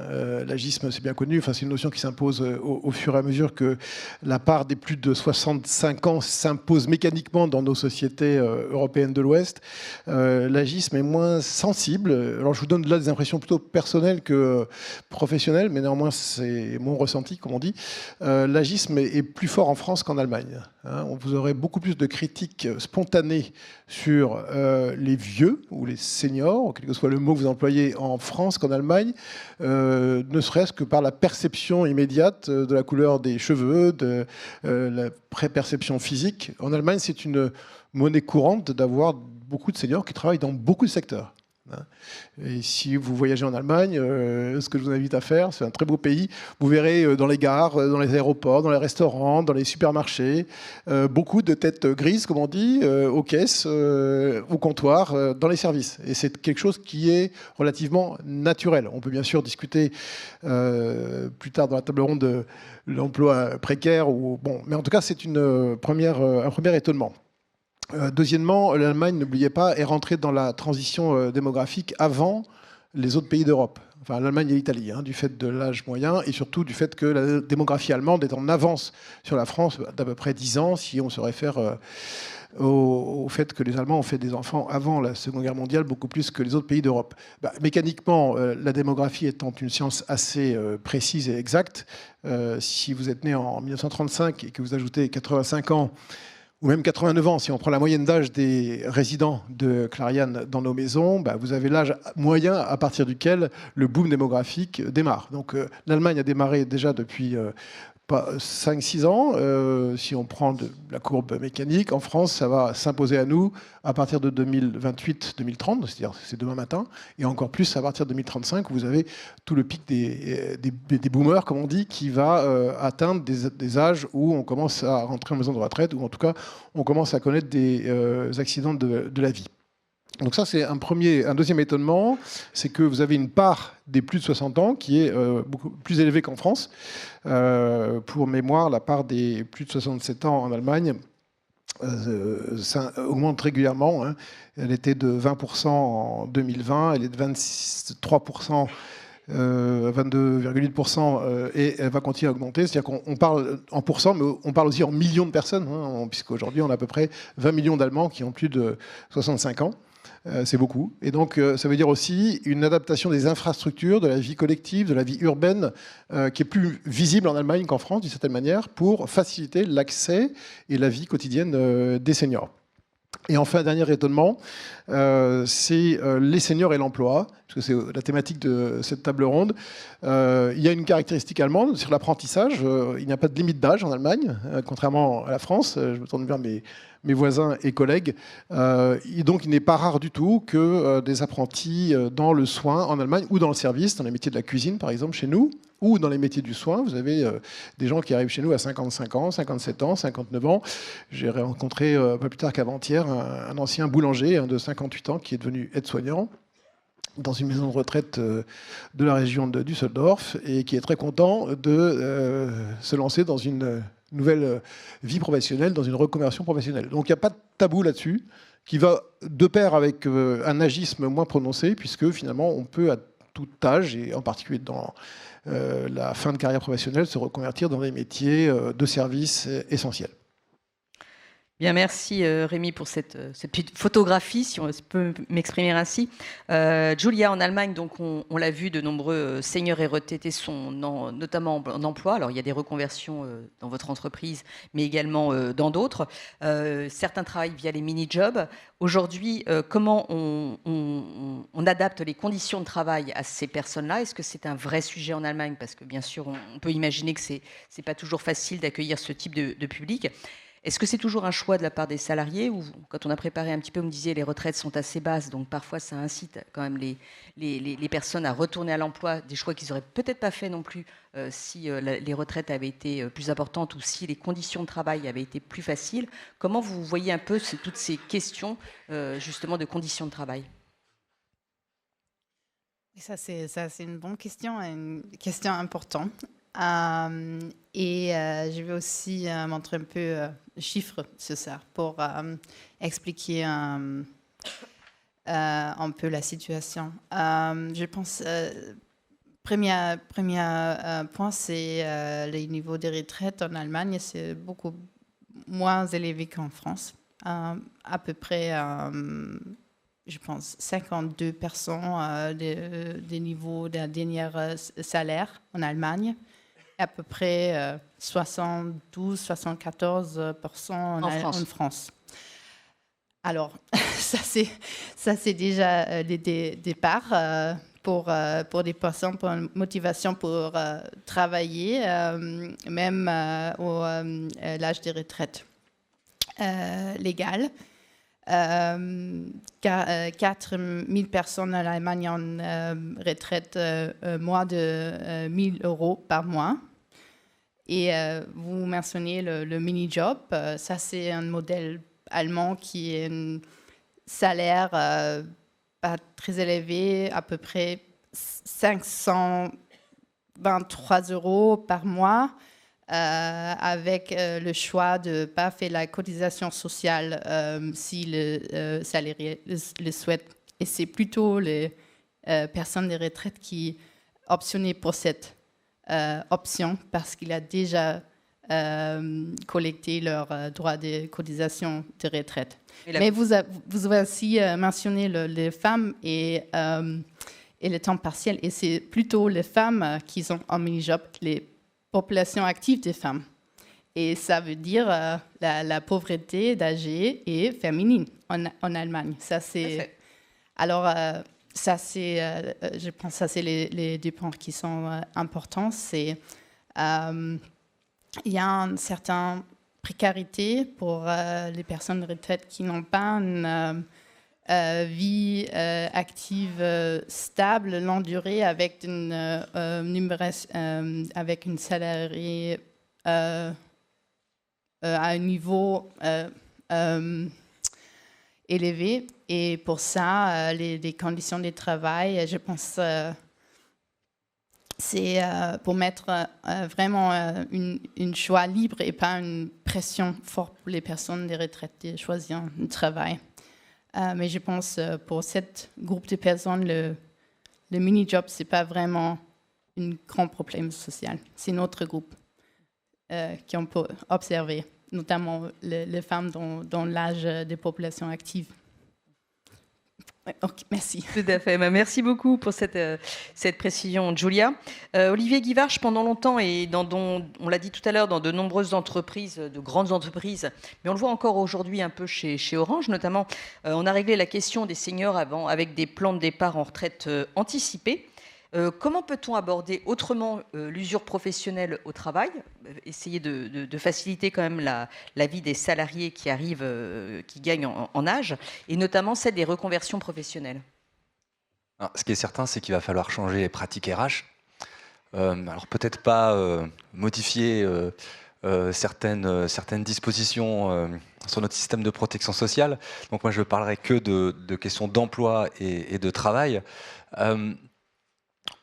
S6: l'agisme, c'est bien connu, enfin, c'est une notion qui s'impose au fur et à mesure que la part des plus de 65 ans s'impose mécaniquement dans nos sociétés européennes de l'Ouest. L'agisme est moins sensible. Alors je vous donne là des impressions plutôt personnelles que professionnelles, mais néanmoins c'est mon ressenti, comme on dit. L'agisme est plus fort en France qu'en Allemagne. Hein, vous aurez beaucoup plus de critiques spontanées sur les vieux ou les seniors, quel que soit le mot que vous employez en France qu'en Allemagne. Ne serait-ce que par la perception immédiate de la couleur des cheveux, de la pré-perception physique. En Allemagne, c'est une monnaie courante d'avoir beaucoup de seniors qui travaillent dans beaucoup de secteurs. Et si vous voyagez en Allemagne, ce que je vous invite à faire, c'est un très beau pays, vous verrez dans les gares, dans les aéroports, dans les restaurants, dans les supermarchés, beaucoup de têtes grises, comme on dit, aux caisses, au comptoir, dans les services. Et c'est quelque chose qui est relativement naturel. On peut bien sûr discuter plus tard dans la table ronde de l'emploi précaire, mais en tout cas, c'est un premier étonnement. Deuxièmement, l'Allemagne, n'oubliez pas, est rentrée dans la transition démographique avant les autres pays d'Europe. Enfin, l'Allemagne et l'Italie, hein, du fait de l'âge moyen et surtout du fait que la démographie allemande est en avance sur la France d'à peu près 10 ans, si on se réfère au fait que les Allemands ont fait des enfants avant la Seconde Guerre mondiale, beaucoup plus que les autres pays d'Europe. Mécaniquement, la démographie étant une science assez précise et exacte, si vous êtes né en 1935 et que vous ajoutez 85 ans, ou même 89 ans, si on prend la moyenne d'âge des résidents de Clariane dans nos maisons, vous avez l'âge moyen à partir duquel le boom démographique démarre. Donc l'Allemagne a démarré déjà depuis pas 5-6 ans. Si on prend la courbe mécanique, en France, ça va s'imposer à nous à partir de 2028-2030, c'est-à-dire c'est demain matin, et encore plus à partir de 2035, où vous avez tout le pic des boomers, comme on dit, qui va atteindre des âges où on commence à rentrer en maison de retraite, ou en tout cas, on commence à connaître des accidents de la vie. Donc ça, c'est un deuxième étonnement, c'est que vous avez une part des plus de 60 ans qui est beaucoup plus élevée qu'en France. Pour mémoire, la part des plus de 67 ans en Allemagne ça augmente régulièrement. Hein. Elle était de 20% en 2020, elle est de 23%. 22,8% et elle va continuer à augmenter. C'est-à-dire qu'on parle en pourcent, mais on parle aussi en millions de personnes, hein, puisqu'aujourd'hui, on a à peu près 20 millions d'Allemands qui ont plus de 65 ans. C'est beaucoup. Et donc, ça veut dire aussi une adaptation des infrastructures, de la vie collective, de la vie urbaine, qui est plus visible en Allemagne qu'en France, d'une certaine manière, pour faciliter l'accès et la vie quotidienne des seniors. Et enfin, dernier étonnement, c'est les seniors et l'emploi, parce que c'est la thématique de cette table ronde. Il y a une caractéristique allemande sur l'apprentissage. Il n'y a pas de limite d'âge en Allemagne, contrairement à la France. Je me tourne vers mes voisins et collègues. Et donc, il n'est pas rare du tout que des apprentis dans le soin en Allemagne ou dans le service, dans les métiers de la cuisine, par exemple, chez nous, ou dans les métiers du soin. Vous avez des gens qui arrivent chez nous à 55 ans, 57 ans, 59 ans. J'ai rencontré, pas plus tard qu'avant-hier, un ancien boulanger de 58 ans qui est devenu aide-soignant dans une maison de retraite de la région de Düsseldorf et qui est très content de se lancer dans une nouvelle vie professionnelle, dans une reconversion professionnelle. Donc il n'y a pas de tabou là-dessus, qui va de pair avec un agisme moins prononcé, puisque finalement on peut à tout âge, et en particulier dans la fin de carrière professionnelle, se reconvertir dans des métiers de service essentiels.
S2: Bien, merci Rémi pour cette petite photographie, si on peut m'exprimer ainsi. Julia, en Allemagne, donc on l'a vu, de nombreux seniors et retraités sont notamment en emploi. Alors il y a des reconversions dans votre entreprise, mais également dans d'autres. Certains travaillent via les mini-jobs. Aujourd'hui, comment on adapte les conditions de travail à ces personnes-là? Est-ce que c'est un vrai sujet en Allemagne? Parce que bien sûr, on peut imaginer que c'est pas toujours facile d'accueillir ce type de public. Est-ce que c'est toujours un choix de la part des salariés, ou quand on a préparé un petit peu, vous me disiez les retraites sont assez basses, donc parfois ça incite quand même les personnes à retourner à l'emploi, des choix qu'ils n'auraient peut-être pas fait non plus si les retraites avaient été plus importantes ou si les conditions de travail avaient été plus faciles. Comment vous voyez un peu toutes ces questions justement de conditions de travail?
S3: Ça, c'est une bonne question, une question importante. Je vais aussi montrer un peu les chiffres sur ça pour expliquer un peu la situation. Je pense premier point, c'est les niveaux de retraite en Allemagne, c'est beaucoup moins élevé qu'en France. À peu près, je pense, 52% des niveaux d'un dernier salaire en Allemagne. À peu près 72-74% en France. Alors, ça c'est déjà des départs pour des personnes, pour une motivation pour travailler, même au l'âge de retraite légal. 4 000 personnes en Allemagne en retraite moins de 1 000 € par mois. Et vous mentionnez le mini-job. Ça, c'est un modèle allemand qui est un salaire pas très élevé, à peu près 523 € par mois, avec le choix de ne pas faire la cotisation sociale si le salarié le souhaite. Et c'est plutôt les personnes de retraite qui optionnaient pour cette option parce qu'il a déjà collecté leur droit de cotisation de retraite. Mais vous avez aussi mentionné les femmes et le temps partiel. Et c'est plutôt les femmes qui sont en mini-job, les populations actives des femmes. Et ça veut dire la pauvreté d'âgée et féminine en Allemagne. Ça, c'est... Alors... ça, c'est, je pense que ça, c'est les deux points qui sont importants. C'est il y a une certaine précarité pour les personnes de retraite qui n'ont pas une vie active stable, longue durée, avec avec une salariée à un niveau élevé. Et pour ça, les conditions de travail, je pense, c'est pour mettre vraiment une choix libre et pas une pression forte pour les personnes de retraite de choisir un travail. Mais je pense pour ce groupe de personnes, le mini-job, ce n'est pas vraiment un grand problème social. C'est notre groupe qu'on peut observer, notamment les femmes dans l'âge des populations actives. Ok, merci.
S2: Tout à fait. Merci beaucoup pour cette précision, Julia. Olivier Guivarch, pendant longtemps, et on l'a dit tout à l'heure, dans de nombreuses entreprises, de grandes entreprises, mais on le voit encore aujourd'hui un peu chez Orange, notamment, on a réglé la question des seniors avant avec des plans de départ en retraite anticipés. Comment peut-on aborder autrement l'usure professionnelle au travail, essayer de faciliter quand même la vie des salariés qui arrivent, qui gagnent en âge, et notamment celle des reconversions professionnelles?
S5: Alors, ce qui est certain, c'est qu'il va falloir changer les pratiques RH. Alors peut-être pas modifier certaines dispositions sur notre système de protection sociale. Donc moi, je ne parlerai que de questions d'emploi et de travail.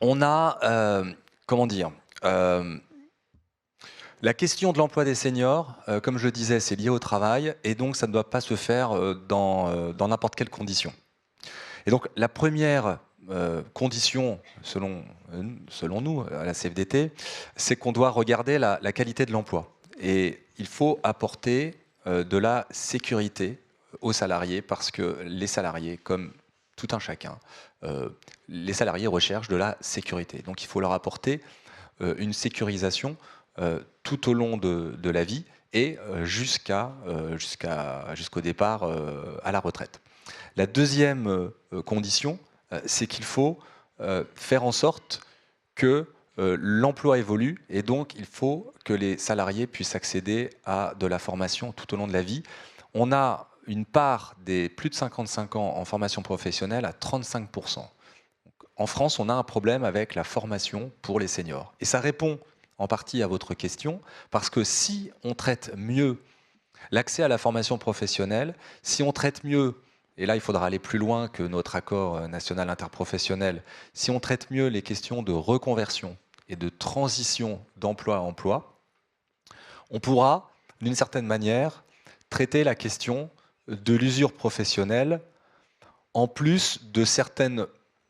S5: On a, comment dire, la question de l'emploi des seniors, comme je le disais, c'est lié au travail, et donc ça ne doit pas se faire dans n'importe quelle condition. Et donc la première condition, selon nous, à la CFDT, c'est qu'on doit regarder la qualité de l'emploi. Et il faut apporter de la sécurité aux salariés, parce que les salariés, comme tout un chacun, les salariés recherchent de la sécurité. Donc il faut leur apporter une sécurisation tout au long de la vie et jusqu'au départ à la retraite. La deuxième condition, c'est qu'il faut faire en sorte que l'emploi évolue, et donc il faut que les salariés puissent accéder à de la formation tout au long de la vie. On a une part des plus de 55 ans en formation professionnelle à 35%. En France, on a un problème avec la formation pour les seniors. Et ça répond en partie à votre question, parce que si on traite mieux l'accès à la formation professionnelle, si on traite mieux, et là il faudra aller plus loin que notre accord national interprofessionnel, si on traite mieux les questions de reconversion et de transition d'emploi à emploi, on pourra, d'une certaine manière, traiter la question de l'usure professionnelle, en plus de certaines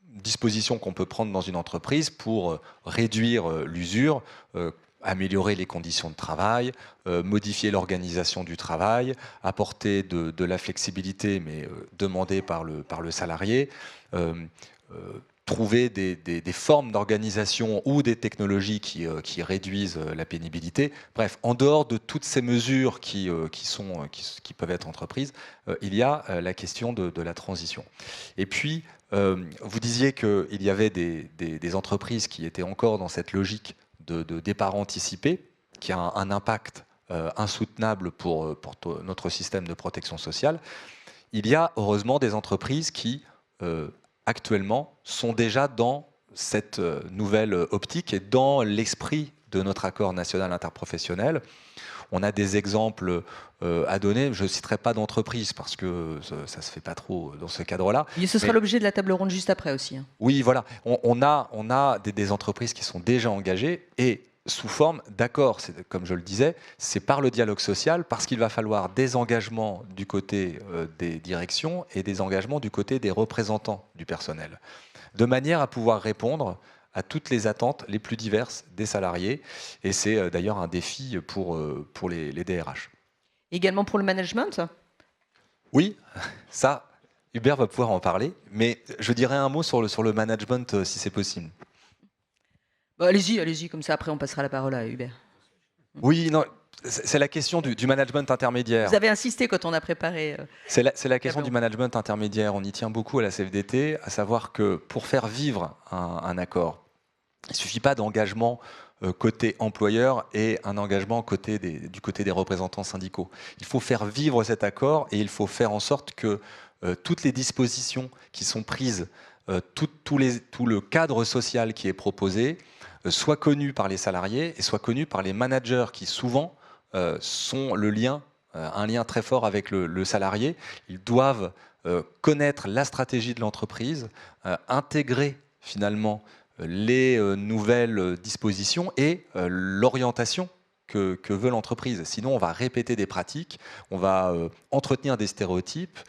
S5: dispositions qu'on peut prendre dans une entreprise pour réduire l'usure, améliorer les conditions de travail, modifier l'organisation du travail, apporter de la flexibilité, mais demandée par le salarié, trouver des formes d'organisation ou des technologies qui réduisent la pénibilité. Bref, en dehors de toutes ces mesures qui peuvent être entreprises, il y a la question de la transition. Et puis, vous disiez qu'il y avait des entreprises qui étaient encore dans cette logique de départ anticipé, qui a un impact insoutenable pour notre système de protection sociale. Il y a heureusement des entreprises qui actuellement sont déjà dans cette nouvelle optique et dans l'esprit de notre accord national interprofessionnel. On a des exemples à donner. Je ne citerai pas d'entreprise parce que ça ne se fait pas trop dans ce cadre-là.
S2: Et ce sera l'objet de la table ronde juste après aussi.
S5: Oui, voilà. On a des entreprises qui sont déjà engagées et sous forme d'accord, comme je le disais, c'est par le dialogue social, parce qu'il va falloir des engagements du côté des directions et des engagements du côté des représentants du personnel, de manière à pouvoir répondre à toutes les attentes les plus diverses des salariés. Et c'est d'ailleurs un défi pour les DRH.
S2: Également pour le management ?
S5: Oui, ça, Hubert va pouvoir en parler, mais je dirais un mot sur le management si c'est possible.
S2: Allez-y, comme ça après on passera la parole à Hubert.
S5: Oui, non, c'est la question du management intermédiaire.
S2: Vous avez insisté quand on a préparé...
S5: C'est la question du management intermédiaire, on y tient beaucoup à la CFDT, à savoir que pour faire vivre un accord, il ne suffit pas d'engagement côté employeur et un engagement du côté des représentants syndicaux. Il faut faire vivre cet accord et il faut faire en sorte que toutes les dispositions qui sont prises, tout le cadre social qui est proposé, soit connu par les salariés et soit connu par les managers qui souvent sont un lien très fort avec le salarié. Ils doivent connaître la stratégie de l'entreprise, intégrer finalement les nouvelles dispositions et l'orientation que veut l'entreprise. Sinon, on va répéter des pratiques, on va entretenir des stéréotypes,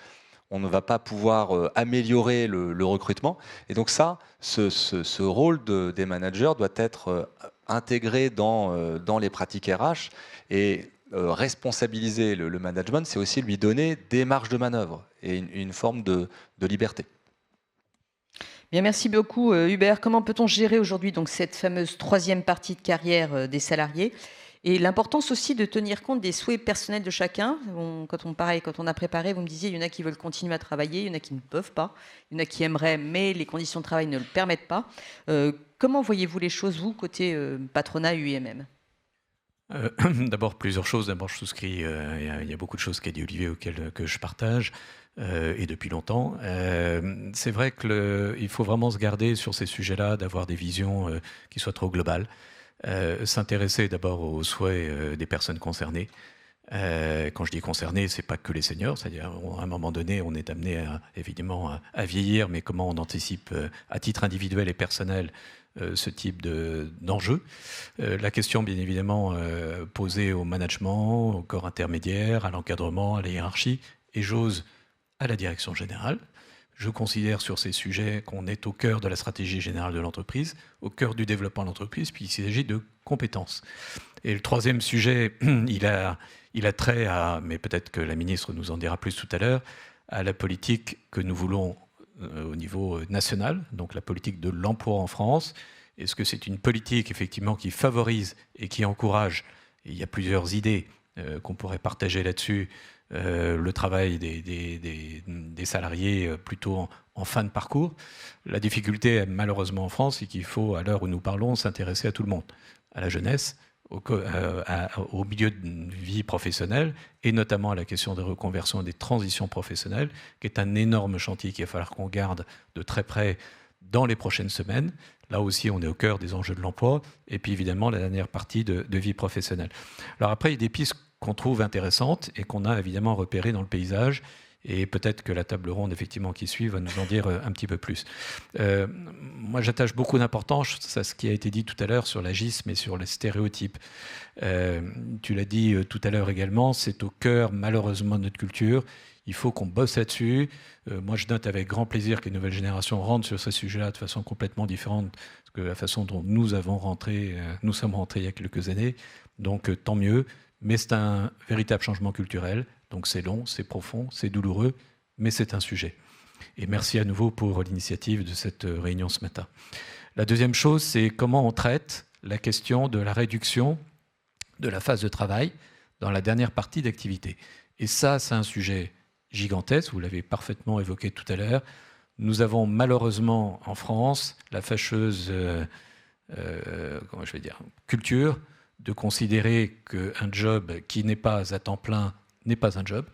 S5: on ne va pas pouvoir améliorer le recrutement. Et donc ça, ce rôle des managers doit être intégré dans les pratiques RH. Et responsabiliser le management, c'est aussi lui donner des marges de manœuvre et une forme de liberté.
S2: Bien, merci beaucoup Hubert. Comment peut-on gérer aujourd'hui donc cette fameuse troisième partie de carrière des salariés et l'importance aussi de tenir compte des souhaits personnels de chacun. Quand on a préparé, vous me disiez, il y en a qui veulent continuer à travailler, il y en a qui ne peuvent pas, il y en a qui aimeraient, mais les conditions de travail ne le permettent pas. Comment voyez-vous les choses, vous, côté patronat UIMM ?
S4: D'abord, plusieurs choses. D'abord, je souscris, il y a beaucoup de choses qu'a dit Olivier auxquelles que je partage, et depuis longtemps. C'est vrai qu'il faut vraiment se garder sur ces sujets-là, d'avoir des visions qui soient trop globales. S'intéresser d'abord aux souhaits des personnes concernées. Quand je dis concernées, c'est pas que les seniors, c'est-à-dire à un moment donné, on est amené évidemment à vieillir, mais comment on anticipe à titre individuel et personnel ce type d'enjeu. La question, bien évidemment, posée au management, au corps intermédiaire, à l'encadrement, à la hiérarchie, et j'ose à la direction générale. Je considère sur ces sujets qu'on est au cœur de la stratégie générale de l'entreprise, au cœur du développement de l'entreprise, puis il s'agit de compétences. Et le troisième sujet, il a trait à, mais peut-être que la ministre nous en dira plus tout à l'heure, à la politique que nous voulons au niveau national, donc la politique de l'emploi en France. Est-ce que c'est une politique effectivement qui favorise et qui encourage, et il y a plusieurs idées qu'on pourrait partager là-dessus, le travail des salariés plutôt en fin de parcours. La difficulté malheureusement en France, c'est qu'il faut, à l'heure où nous parlons, s'intéresser à tout le monde, à la jeunesse, au milieu de vie professionnelle et notamment à la question des reconversions et des transitions professionnelles, qui est un énorme chantier qu'il va falloir qu'on garde de très près dans les prochaines semaines. Là aussi, on est au cœur des enjeux de l'emploi et puis évidemment la dernière partie de vie professionnelle. Alors après, il y a des pistes qu'on trouve intéressantes et qu'on a évidemment repérées dans le paysage. Et peut-être que la table ronde, effectivement, qui suit, va nous en dire un petit peu plus. Moi, j'attache beaucoup d'importance à ce qui a été dit tout à l'heure sur l'agisme et sur les stéréotypes. Tu l'as dit tout à l'heure également, c'est au cœur, malheureusement, de notre culture. Il faut qu'on bosse là-dessus. Moi, je note avec grand plaisir que les nouvelles générations rentrent sur ce sujet-là de façon complètement différente que la façon dont nous sommes rentrés il y a quelques années. Donc, tant mieux. Mais c'est un véritable changement culturel. Donc c'est long, c'est profond, c'est douloureux, mais c'est un sujet. Et merci à nouveau pour l'initiative de cette réunion ce matin. La deuxième chose, c'est comment on traite la question de la réduction de la phase de travail dans la dernière partie d'activité. Et ça, c'est un sujet gigantesque, vous l'avez parfaitement évoqué tout à l'heure. Nous avons malheureusement en France la fâcheuse culture de considérer qu'un job qui n'est pas à temps plein n'est pas un job.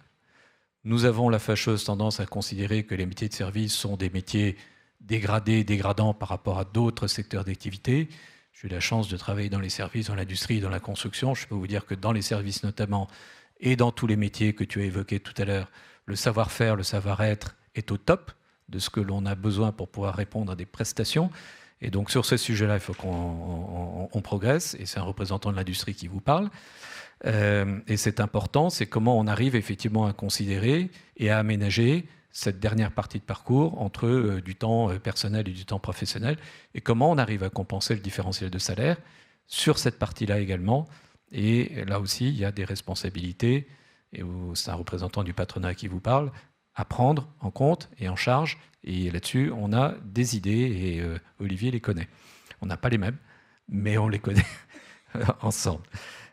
S4: Nous avons la fâcheuse tendance à considérer que les métiers de service sont des métiers dégradés, dégradants par rapport à d'autres secteurs d'activité. J'ai eu la chance de travailler dans les services, dans l'industrie, dans la construction. Je peux vous dire que dans les services notamment, et dans tous les métiers que tu as évoqués tout à l'heure, le savoir-faire, le savoir-être est au top de ce que l'on a besoin pour pouvoir répondre à des prestations. Et donc sur ce sujet-là, il faut qu'on progresse, et c'est un représentant de l'industrie qui vous parle. Et c'est important, c'est comment on arrive effectivement à considérer et à aménager cette dernière partie de parcours entre du temps personnel et du temps professionnel, et comment on arrive à compenser le différentiel de salaire sur cette partie-là également. Et là aussi, il y a des responsabilités, et c'est un représentant du patronat qui vous parle, à prendre en compte et en charge. Et là-dessus, on a des idées, et Olivier les connaît. On n'a pas les mêmes, mais on les connaît ensemble.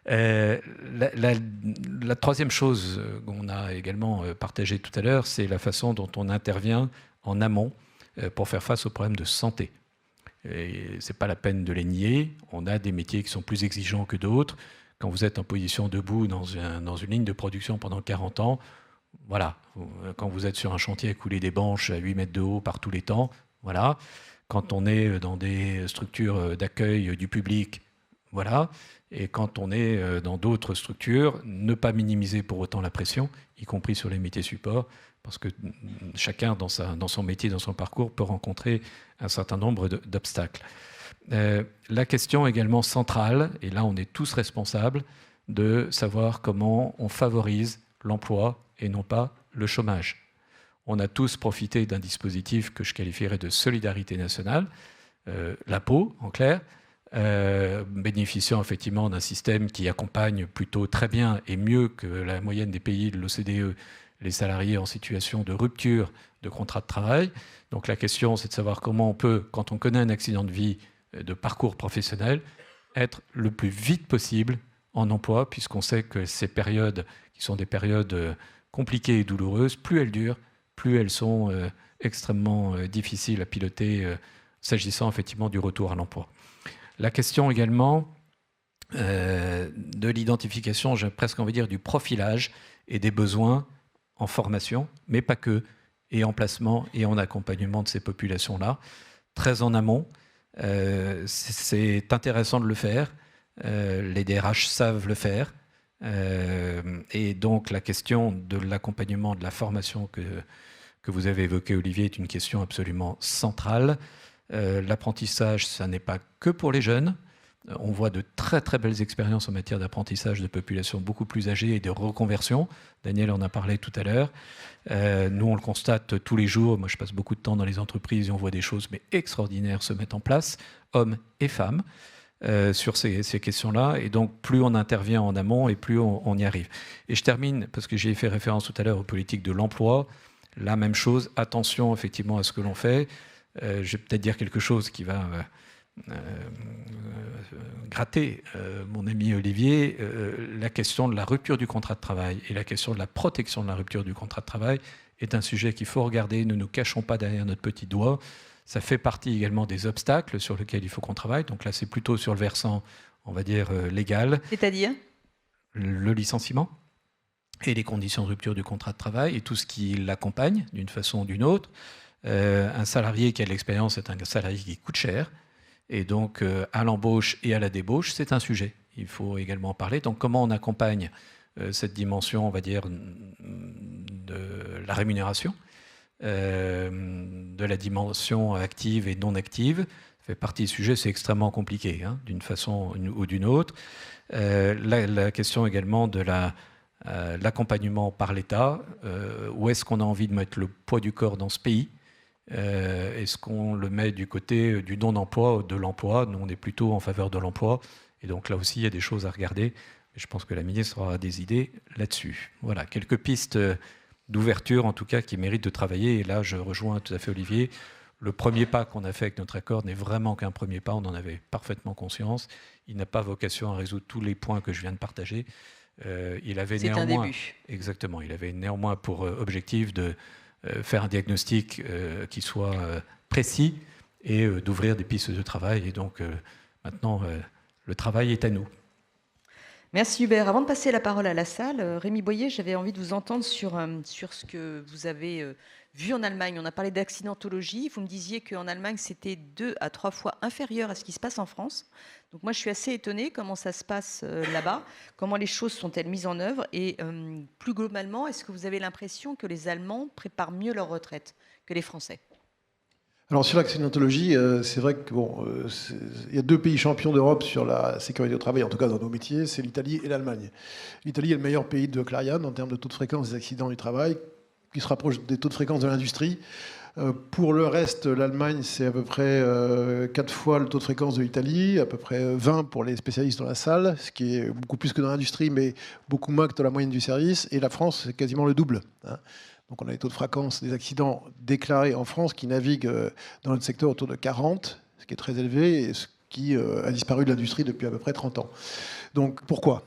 S4: La troisième chose qu'on a également partagée tout à l'heure, c'est la façon dont on intervient en amont pour faire face aux problèmes de santé. Et c'est pas la peine de les nier. On a des métiers qui sont plus exigeants que d'autres. Quand vous êtes en position debout dans une ligne de production pendant 40 ans, voilà. Quand vous êtes sur un chantier à couler des banches à 8 mètres de haut par tous les temps, voilà. Quand on est dans des structures d'accueil du public, voilà. Et quand on est dans d'autres structures, ne pas minimiser pour autant la pression, y compris sur les métiers supports, parce que chacun, dans son métier, dans son parcours, peut rencontrer un certain nombre d'obstacles. La question également centrale, et là on est tous responsables, de savoir comment on favorise l'emploi et non pas le chômage. On a tous profité d'un dispositif que je qualifierais de solidarité nationale, l'impôt en clair, bénéficiant effectivement d'un système qui accompagne plutôt très bien et mieux que la moyenne des pays de l'OCDE les salariés en situation de rupture de contrat de travail. Donc la question, c'est de savoir comment on peut, quand on connaît un accident de vie, de parcours professionnel, être le plus vite possible en emploi, puisqu'on sait que ces périodes, qui sont des périodes compliquées et douloureuses, plus elles durent, plus elles sont extrêmement difficiles à piloter, s'agissant effectivement du retour à l'emploi. La question également de l'identification, j'ai presque envie de dire, du profilage et des besoins en formation, mais pas que, et en placement et en accompagnement de ces populations-là, très en amont. C'est intéressant de le faire, les DRH savent le faire, et donc la question de l'accompagnement, de la formation que vous avez évoquée, Olivier, est une question absolument centrale. L'apprentissage, ça n'est pas que pour les jeunes. On voit de très très belles expériences en matière d'apprentissage de populations beaucoup plus âgées et de reconversion. Daniel en a parlé tout à l'heure. Nous, on le constate tous les jours. Moi, je passe beaucoup de temps dans les entreprises et on voit des choses mais extraordinaires se mettre en place, hommes et femmes, sur ces questions-là. Et donc, plus on intervient en amont et plus on y arrive. Et je termine, parce que j'ai fait référence tout à l'heure aux politiques de l'emploi. La même chose, attention effectivement à ce que l'on fait. Je vais peut-être dire quelque chose qui va gratter mon ami Olivier. La question de la rupture du contrat de travail et la question de la protection de la rupture du contrat de travail est un sujet qu'il faut regarder. Ne nous cachons pas derrière notre petit doigt. Ça fait partie également des obstacles sur lesquels il faut qu'on travaille. Donc là, c'est plutôt sur le versant, on va dire, légal.
S2: C'est-à-dire ?
S4: Le licenciement et les conditions de rupture du contrat de travail et tout ce qui l'accompagne d'une façon ou d'une autre. Un salarié qui a de l'expérience est un salarié qui coûte cher. Et donc, à l'embauche et à la débauche, c'est un sujet. Il faut également en parler. Donc, comment on accompagne cette dimension, on va dire, de la rémunération, de la dimension active et non active. Ça fait partie du sujet, c'est extrêmement compliqué, hein, d'une façon ou d'une autre. La question également de l'accompagnement par l'État. Où est-ce qu'on a envie de mettre le poids du corps dans ce pays ? Est-ce qu'on le met du côté du non-emploi ou de l'emploi ? Nous, on est plutôt en faveur de l'emploi. Et donc là aussi, il y a des choses à regarder. Et je pense que la ministre aura des idées là-dessus. Voilà, quelques pistes d'ouverture, en tout cas, qui méritent de travailler. Et là, je rejoins tout à fait Olivier. Le premier pas qu'on a fait avec notre accord n'est vraiment qu'un premier pas. On en avait parfaitement conscience. Il n'a pas vocation à résoudre tous les points que je viens de partager. Il avait
S2: C'est
S4: néanmoins,
S2: un début.
S4: Exactement. Il avait néanmoins pour objectif de faire un diagnostic qui soit précis et d'ouvrir des pistes de travail. Et donc, maintenant, le travail est à nous.
S2: Merci Hubert. Avant de passer la parole à la salle, Rémi Boyer, j'avais envie de vous entendre sur ce que vous avez vu en Allemagne. On a parlé d'accidentologie. Vous me disiez qu'en Allemagne, c'était 2 à 3 fois inférieur à ce qui se passe en France. Donc moi, je suis assez étonnée comment ça se passe là-bas, comment les choses sont-elles mises en œuvre et plus globalement, est-ce que vous avez l'impression que les Allemands préparent mieux leur retraite que les Français ?
S6: Alors sur l'accidentologie, c'est vrai que il y a 2 pays champions d'Europe sur la sécurité au travail, en tout cas dans nos métiers, c'est l'Italie et l'Allemagne. L'Italie est le meilleur pays de Clariane en termes de taux de fréquence des accidents du travail, qui se rapproche des taux de fréquence de l'industrie. Pour le reste, l'Allemagne, c'est à peu près 4 fois le taux de fréquence de l'Italie, à peu près 20 pour les spécialistes dans la salle, ce qui est beaucoup plus que dans l'industrie, mais beaucoup moins que dans la moyenne du service. Et la France, c'est quasiment le double, hein. Donc on a des taux de fréquence des accidents déclarés en France qui naviguent dans notre secteur autour de 40, ce qui est très élevé, et ce qui a disparu de l'industrie depuis à peu près 30 ans. Donc pourquoi ?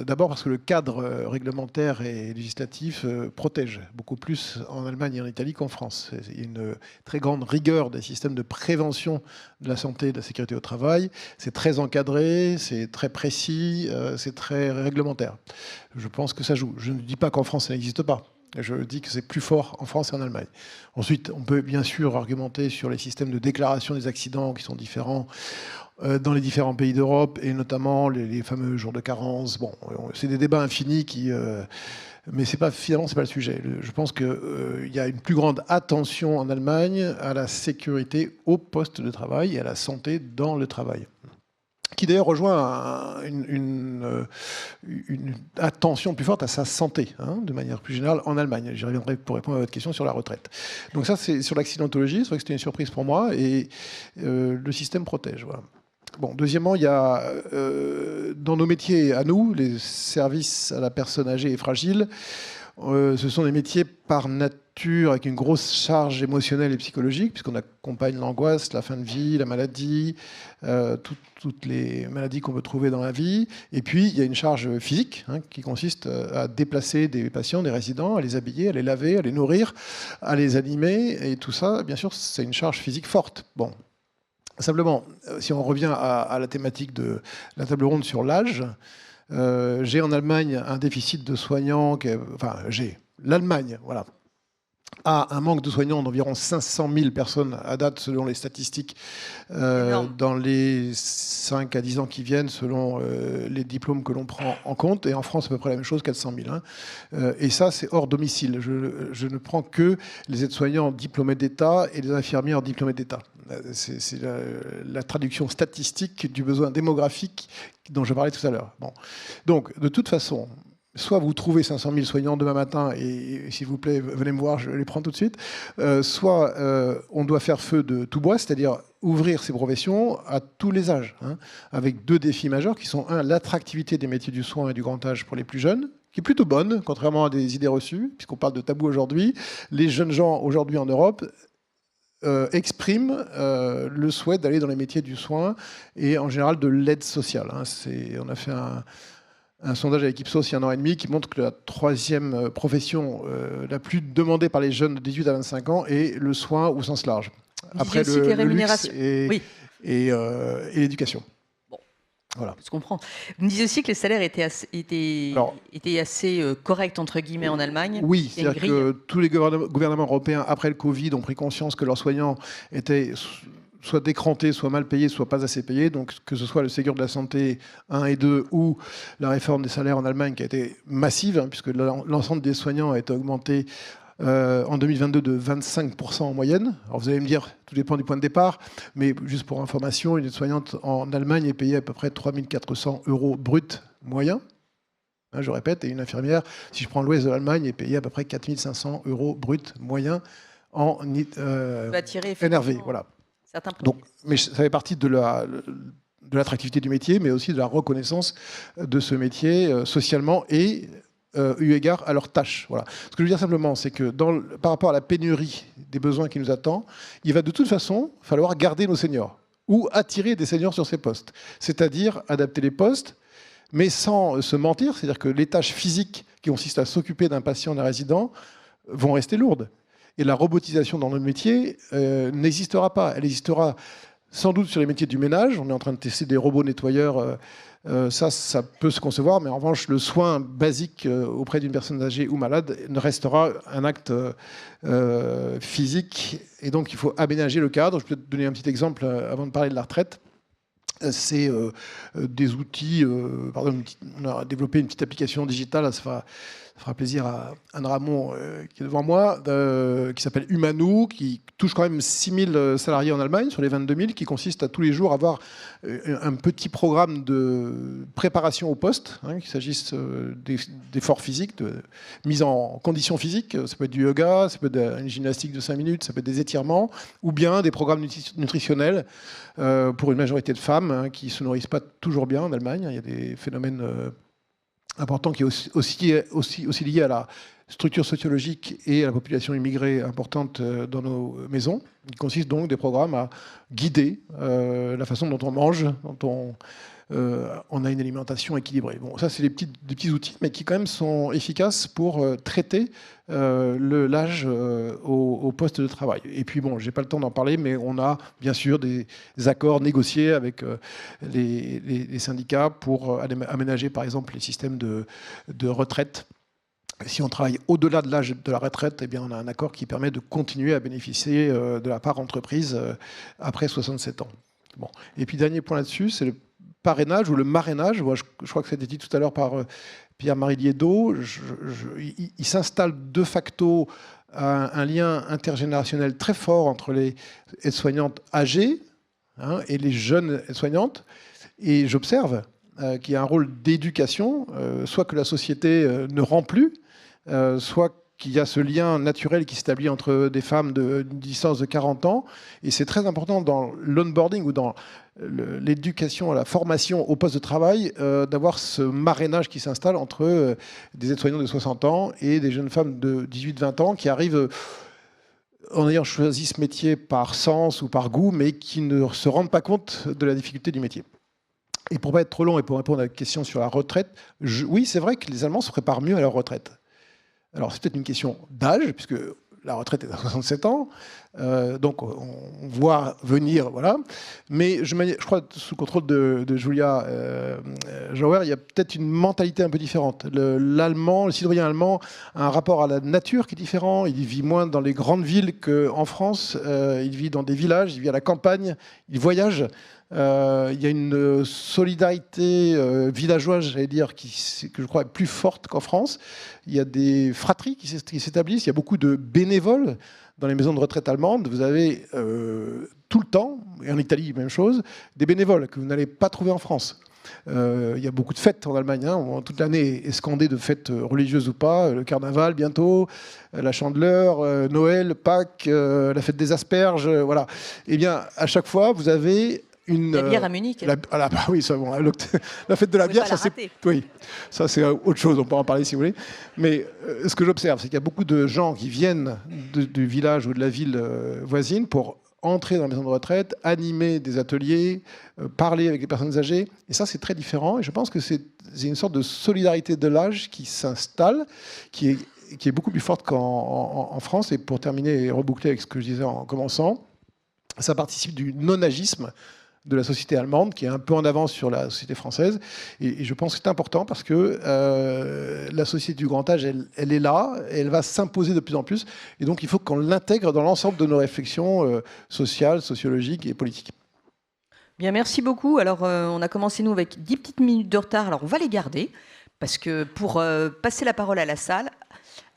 S6: D'abord parce que le cadre réglementaire et législatif protège beaucoup plus en Allemagne et en Italie qu'en France. Il y a une très grande rigueur des systèmes de prévention de la santé et de la sécurité au travail. C'est très encadré, c'est très précis, c'est très réglementaire. Je pense que ça joue. Je ne dis pas qu'en France ça n'existe pas. Je dis que c'est plus fort en France et en Allemagne. Ensuite, on peut bien sûr argumenter sur les systèmes de déclaration des accidents qui sont différents dans les différents pays d'Europe, et notamment les fameux jours de carence. Bon, c'est des débats infinis mais finalement, ce n'est pas le sujet. Je pense qu'il y a une plus grande attention en Allemagne à la sécurité au poste de travail et à la santé dans le travail, qui d'ailleurs rejoint une attention plus forte à sa santé, de manière plus générale, en Allemagne. J'y reviendrai pour répondre à votre question sur la retraite. Donc ça, c'est sur l'accidentologie. C'est vrai que c'était une surprise pour moi, et le système protège. Voilà. Bon, deuxièmement, il y a dans nos métiers à nous, les services à la personne âgée et fragile, ce sont des métiers par nature avec une grosse charge émotionnelle et psychologique, puisqu'on accompagne l'angoisse, la fin de vie, la maladie, toutes les maladies qu'on peut trouver dans la vie. Et puis, il y a une charge physique qui consiste à déplacer des patients, des résidents, à les habiller, à les laver, à les nourrir, à les animer. Et tout ça, bien sûr, c'est une charge physique forte. Bon. Simplement, si on revient à la thématique de la table ronde sur l'âge, j'ai en Allemagne un déficit de soignants, l'Allemagne, voilà, a un manque de soignants d'environ 500 000 personnes à date, selon les statistiques, dans les 5 à 10 ans qui viennent, selon les diplômes que l'on prend en compte. Et en France, à peu près la même chose, 400 000. Et ça, c'est hors domicile. Je ne prends que les aides-soignants diplômés d'État et les infirmières diplômées d'État. C'est la traduction statistique du besoin démographique dont je parlais tout à l'heure. Bon. Donc, de toute façon, soit vous trouvez 500 000 soignants demain matin, et s'il vous plaît, venez me voir, je les prends tout de suite, soit on doit faire feu de tout bois, c'est-à-dire ouvrir ces professions à tous les âges, avec 2 défis majeurs qui sont, l'attractivité des métiers du soin et du grand âge pour les plus jeunes, qui est plutôt bonne, contrairement à des idées reçues, puisqu'on parle de tabou aujourd'hui. Les jeunes gens, aujourd'hui en Europe, expriment le souhait d'aller dans les métiers du soin et en général de l'aide sociale. On a fait un sondage avec Ipsos il y a 1 an et demi qui montre que la 3e profession la plus demandée par les jeunes de 18 à 25 ans est le soin au sens large. Après le luxe et l'éducation. Voilà.
S2: Je comprends. Vous me disiez aussi que les salaires étaient assez corrects, entre guillemets, en Allemagne.
S6: Oui, c'est-à-dire que tous les gouvernements européens, après le Covid, ont pris conscience que leurs soignants étaient soit décrantés, soit mal payés, soit pas assez payés. Donc, que ce soit le Ségur de la Santé 1 et 2 ou la réforme des salaires en Allemagne qui a été massive, puisque l'ensemble des soignants a été augmenté en 2022 de 25% en moyenne. Alors vous allez me dire, tout dépend du point de départ, mais juste pour information, une aide-soignante en Allemagne est payée à peu près 3 400 € brut moyen. Je répète, et une infirmière, si je prends l'ouest de l'Allemagne, est payée à peu près 4 500 € brut moyen en NRV. Voilà. Donc, mais ça fait partie de l'attractivité du métier, mais aussi de la reconnaissance de ce métier socialement et eu égard à leurs tâches. Voilà. Ce que je veux dire simplement, c'est que par rapport à la pénurie des besoins qui nous attend, il va de toute façon falloir garder nos seniors ou attirer des seniors sur ces postes. C'est-à-dire adapter les postes, mais sans se mentir, c'est-à-dire que les tâches physiques qui consistent à s'occuper d'un patient, d'un résident, vont rester lourdes. Et la robotisation dans notre métier n'existera pas. Elle existera sans doute sur les métiers du ménage. On est en train de tester des robots nettoyeurs. Ça peut se concevoir, mais en revanche, le soin basique auprès d'une personne âgée ou malade ne restera un acte physique. Et donc, il faut aménager le cadre. Je peux te donner un petit exemple avant de parler de la retraite. C'est des outils. On a développé une petite application digitale. Ça fera plaisir à Anne Ramon qui est devant moi, qui s'appelle Humanou, qui touche quand même 6 000 salariés en Allemagne sur les 22 000, qui consiste à tous les jours avoir un petit programme de préparation au poste, qu'il s'agisse d'efforts physiques, de mise en condition physique. Ça peut être du yoga, ça peut être une gymnastique de 5 minutes, ça peut être des étirements, ou bien des programmes nutritionnels pour une majorité de femmes qui ne se nourrissent pas toujours bien en Allemagne. Il y a des phénomènes important qui est aussi lié à la structure sociologique et à la population immigrée importante dans nos maisons. Il consiste donc des programmes à guider la façon dont on mange, dont on a une alimentation équilibrée. Bon, ça, c'est des petits outils, mais qui quand même sont efficaces pour traiter l'âge au poste de travail. Et puis, bon, j'ai pas le temps d'en parler, mais on a bien sûr des accords négociés avec les syndicats pour aménager, par exemple, les systèmes de retraite. Si on travaille au-delà de l'âge de la retraite, eh bien, on a un accord qui permet de continuer à bénéficier de la part entreprise après 67 ans. Bon. Et puis, dernier point là-dessus, c'est le parrainage ou le marrainage. Moi, je crois que ça a été dit tout à l'heure par Pierre-Marie Liédot. Il s'installe de facto un lien intergénérationnel très fort entre les aides-soignantes âgées et les jeunes aides-soignantes. Et j'observe qu'il y a un rôle d'éducation, soit que la société ne rend plus, soit qu'il y a ce lien naturel qui s'établit entre des femmes d'une distance de 40 ans. Et c'est très important dans l'onboarding ou dans l'éducation, la formation au poste de travail, d'avoir ce marrainage qui s'installe entre des aides-soignants de 60 ans et des jeunes femmes de 18-20 ans qui arrivent en ayant choisi ce métier par sens ou par goût, mais qui ne se rendent pas compte de la difficulté du métier. Et pour ne pas être trop long et pour répondre à la question sur la retraite, oui, c'est vrai que les Allemands se préparent mieux à leur retraite. Alors, c'est peut-être une question d'âge, puisque la retraite est à 67 ans, donc on voit venir, voilà. Mais je crois, sous le contrôle de Julia Jauer, il y a peut-être une mentalité un peu différente. Le citoyen allemand a un rapport à la nature qui est différent. Il vit moins dans les grandes villes qu'en France. Il vit dans des villages, il vit à la campagne, il voyage. Il y a une solidarité villageoise, j'allais dire, que je crois est plus forte qu'en France. Il y a des fratries qui s'établissent. Il y a beaucoup de bénévoles dans les maisons de retraite allemandes. Vous avez tout le temps, et en Italie, même chose, des bénévoles que vous n'allez pas trouver en France. Il y a beaucoup de fêtes en Allemagne. Toute l'année est scandée de fêtes religieuses ou pas. Le carnaval bientôt, la Chandeleur, Noël, Pâques, la fête des asperges. Voilà. Eh bien, à chaque fois, vous avez
S2: la bière à Munich.
S6: Oui, ça, bon, la fête de la bière, ça c'est autre chose, on peut en parler si vous voulez. Mais ce que j'observe, c'est qu'il y a beaucoup de gens qui viennent du village ou de la ville voisine pour entrer dans la maison de retraite, animer des ateliers, parler avec les personnes âgées. Et ça, c'est très différent. Et je pense que c'est une sorte de solidarité de l'âge qui s'installe, qui est beaucoup plus forte qu'en France. Et pour terminer et reboucler avec ce que je disais en commençant, ça participe du non-agisme de la société allemande, qui est un peu en avance sur la société française. Et je pense que c'est important parce que la société du grand âge, elle est là, et elle va s'imposer de plus en plus. Et donc, il faut qu'on l'intègre dans l'ensemble de nos réflexions sociales, sociologiques et politiques.
S2: Bien, merci beaucoup. Alors, on a commencé, nous, avec 10 petites minutes de retard. Alors, on va les garder, parce que pour passer la parole à la salle...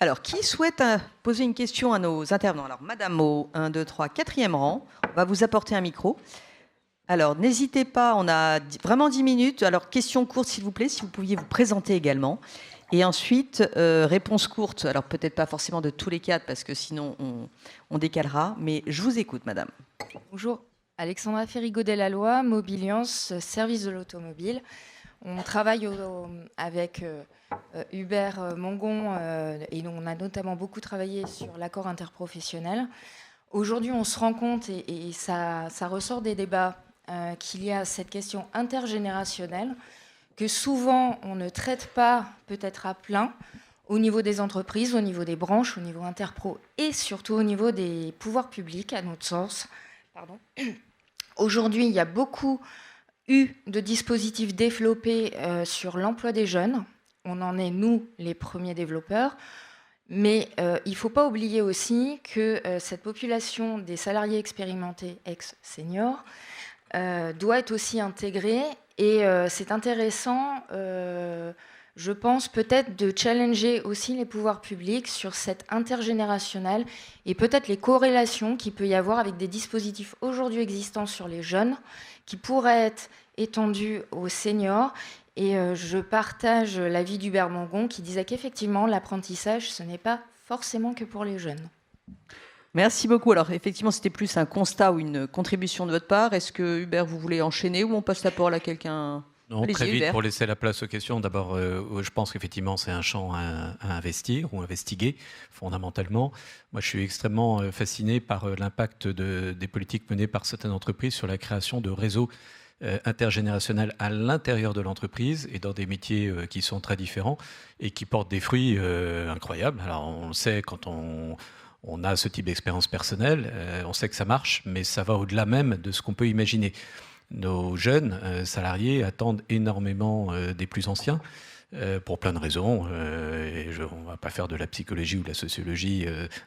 S2: Alors, qui souhaite poser une question à nos intervenants? Alors, Madame au 1, 2, 3, 4e rang, on va vous apporter un micro. Alors, n'hésitez pas, on a vraiment 10 minutes. Alors, question courte, s'il vous plaît, si vous pouviez vous présenter également. Et ensuite, réponse courte. Alors, peut-être pas forcément de tous les cadres, parce que sinon, on décalera. Mais je vous écoute, madame.
S7: Bonjour, Alexandra Ferrigo-Delalloy, Mobiliance, service de l'automobile. On travaille avec Hubert Mongon, et on a notamment beaucoup travaillé sur l'accord interprofessionnel. Aujourd'hui, on se rend compte, et ça ressort des débats, qu'il y a cette question intergénérationnelle que souvent on ne traite pas peut-être à plein au niveau des entreprises, au niveau des branches, au niveau interpro et surtout au niveau des pouvoirs publics, à notre sens. Aujourd'hui, il y a beaucoup de dispositifs développés sur l'emploi des jeunes. On en est, nous, les premiers développeurs. Mais il ne faut pas oublier aussi que cette population des salariés expérimentés ex-seniors doit être aussi intégrée. Et c'est intéressant, je pense, peut-être de challenger aussi les pouvoirs publics sur cette intergénérationnelle et peut-être les corrélations qu'il peut y avoir avec des dispositifs aujourd'hui existants sur les jeunes qui pourraient être étendus aux seniors. Et je partage l'avis d'Hubert Mongon qui disait qu'effectivement, l'apprentissage, ce n'est pas forcément que pour les jeunes.
S2: Merci beaucoup. Alors, effectivement, c'était plus un constat ou une contribution de votre part. Est-ce que, Hubert, vous voulez enchaîner ou on passe la parole à quelqu'un ?
S4: Non, très vite, pour laisser la place aux questions. D'abord, je pense qu'effectivement, c'est un champ à investir ou investiguer, fondamentalement. Moi, je suis extrêmement fasciné par l'impact des politiques menées par certaines entreprises sur la création de réseaux intergénérationnels à l'intérieur de l'entreprise et dans des métiers qui sont très différents et qui portent des fruits incroyables. Alors, on le sait quand on a ce type d'expérience personnelle, on sait que ça marche, mais ça va au-delà même de ce qu'on peut imaginer. Nos jeunes salariés attendent énormément des plus anciens pour plein de raisons. On ne va pas faire de la psychologie ou de la sociologie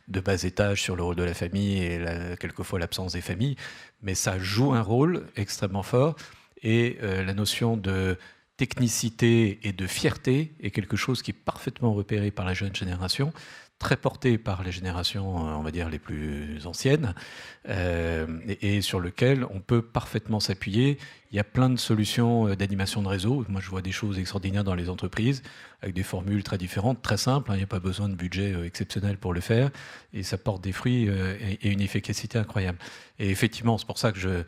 S4: de bas étage sur le rôle de la famille et quelquefois l'absence des familles, mais ça joue un rôle extrêmement fort et la notion de technicité et de fierté est quelque chose qui est parfaitement repéré par la jeune génération, très porté par les générations, on va dire, les plus anciennes, et sur lequel on peut parfaitement s'appuyer. Il y a plein de solutions d'animation de réseau. Moi, je vois des choses extraordinaires dans les entreprises, avec des formules très différentes, très simples. Il n'y a pas besoin de budget exceptionnel pour le faire, et ça porte des fruits et une efficacité incroyable. Et effectivement, c'est pour ça que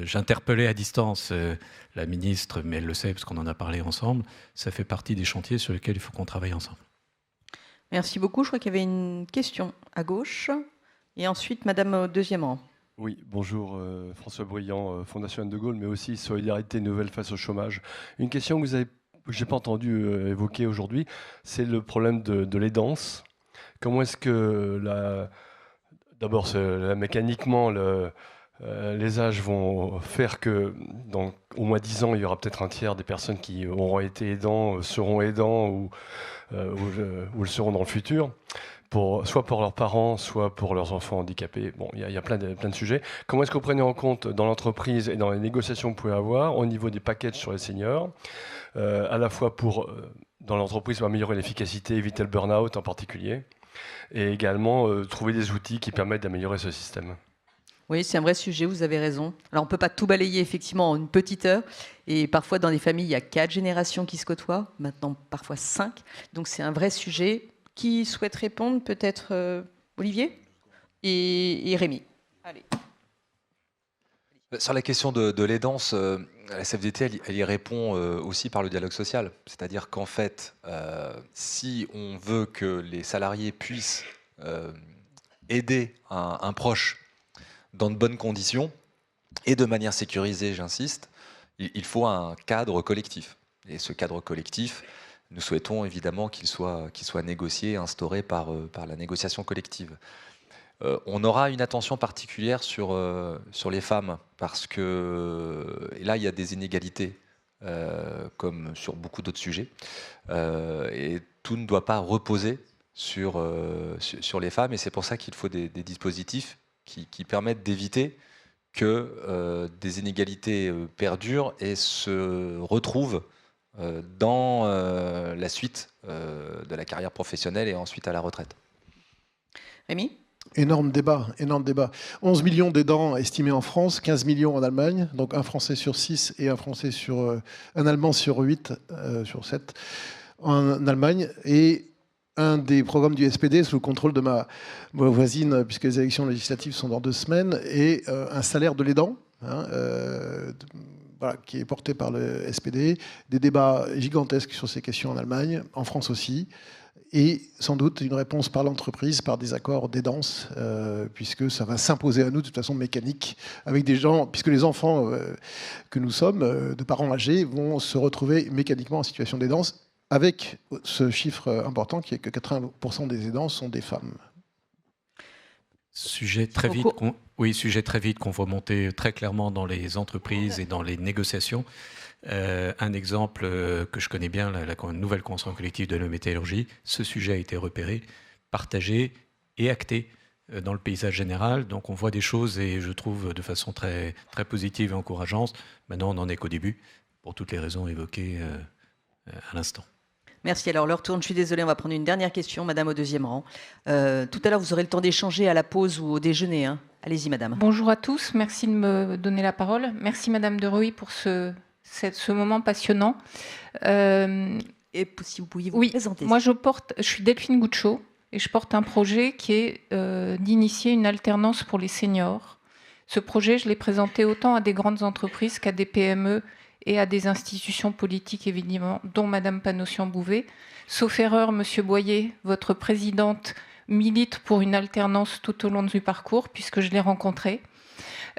S4: j'interpellais à distance la ministre, mais elle le sait parce qu'on en a parlé ensemble. Ça fait partie des chantiers sur lesquels il faut qu'on travaille ensemble.
S2: Merci beaucoup. Je crois qu'il y avait une question à gauche. Et ensuite, madame au deuxième rang.
S8: Oui, bonjour, François Briand, Fondation Anne de Gaulle, mais aussi Solidarité Nouvelle face au chômage. Une question que je n'ai pas entendu évoquer aujourd'hui, c'est le problème de l'aidance. Comment est-ce que, d'abord, mécaniquement, les âges vont faire que, dans au moins 10 ans, il y aura peut-être un tiers des personnes qui auront été aidants, seront aidants ou le seront dans le futur, soit pour leurs parents, soit pour leurs enfants handicapés. Bon, il y a plein de sujets. Comment est-ce que vous prenez en compte dans l'entreprise et dans les négociations que vous pouvez avoir au niveau des packages sur les seniors, à la fois dans l'entreprise pour améliorer l'efficacité, éviter le burn-out en particulier, et également trouver des outils qui permettent d'améliorer ce système?
S2: Oui, c'est un vrai sujet, vous avez raison. Alors, on ne peut pas tout balayer, effectivement, en une petite heure. Et parfois, dans les familles, il y a 4 générations qui se côtoient. Maintenant, parfois 5. Donc, c'est un vrai sujet. Qui souhaite répondre? Peut-être Olivier et Rémi. Allez.
S5: Sur la question de l'aidance, la CFDT, elle y répond aussi par le dialogue social. C'est-à-dire qu'en fait, si on veut que les salariés puissent aider un proche dans de bonnes conditions et de manière sécurisée, j'insiste, il faut un cadre collectif. Et ce cadre collectif, nous souhaitons évidemment qu'il soit négocié, instauré par la négociation collective. On aura une attention particulière sur les femmes, parce que et là, il y a des inégalités, comme sur beaucoup d'autres sujets, et tout ne doit pas reposer sur les femmes, et c'est pour ça qu'il faut des dispositifs qui permettent d'éviter que des inégalités perdurent et se retrouvent dans la suite de la carrière professionnelle et ensuite à la retraite.
S2: Rémi ?
S6: Énorme débat. 11 millions d'aidants estimés en France, 15 millions en Allemagne, donc un Français sur 6 et un Allemand sur 8, sur 7 en Allemagne. Et un des programmes du SPD, sous le contrôle de ma voisine, puisque les élections législatives sont dans 2 semaines, est un salaire de l'aidant, qui est porté par le SPD. Des débats gigantesques sur ces questions en Allemagne, en France aussi. Et sans doute une réponse par l'entreprise, par des accords d'aidance, puisque ça va s'imposer à nous de toute façon mécanique, avec des gens, puisque les enfants que nous sommes, de parents âgés, vont se retrouver mécaniquement en situation d'aidance, avec ce chiffre important qui est que 80% des aidants sont des femmes.
S4: Sujet très vite qu'on voit monter très clairement dans les entreprises et dans les négociations. Un exemple que je connais bien, la nouvelle convention collective de la métallurgie, ce sujet a été repéré, partagé et acté dans le paysage général. Donc on voit des choses, et je trouve de façon très, très positive et encourageante. Maintenant, on n'en est qu'au début, pour toutes les raisons évoquées à l'instant.
S2: Merci. Alors, l'heure tourne. Je suis désolée, on va prendre une dernière question. Madame au deuxième rang. Tout à l'heure, vous aurez le temps d'échanger à la pause ou au déjeuner. Hein. Allez-y, madame.
S9: Bonjour à tous. Merci de me donner la parole. Merci, madame de Reuilly, pour ce moment passionnant.
S2: Et si vous pouviez vous présenter.
S9: Moi, je suis Delphine Gouchot et je porte un projet qui est d'initier une alternance pour les seniors. Ce projet, je l'ai présenté autant à des grandes entreprises qu'à des PME et à des institutions politiques, évidemment, dont Madame Panossian-Bouvet. Sauf erreur, Monsieur Boyer, votre présidente milite pour une alternance tout au long du parcours, puisque je l'ai rencontrée.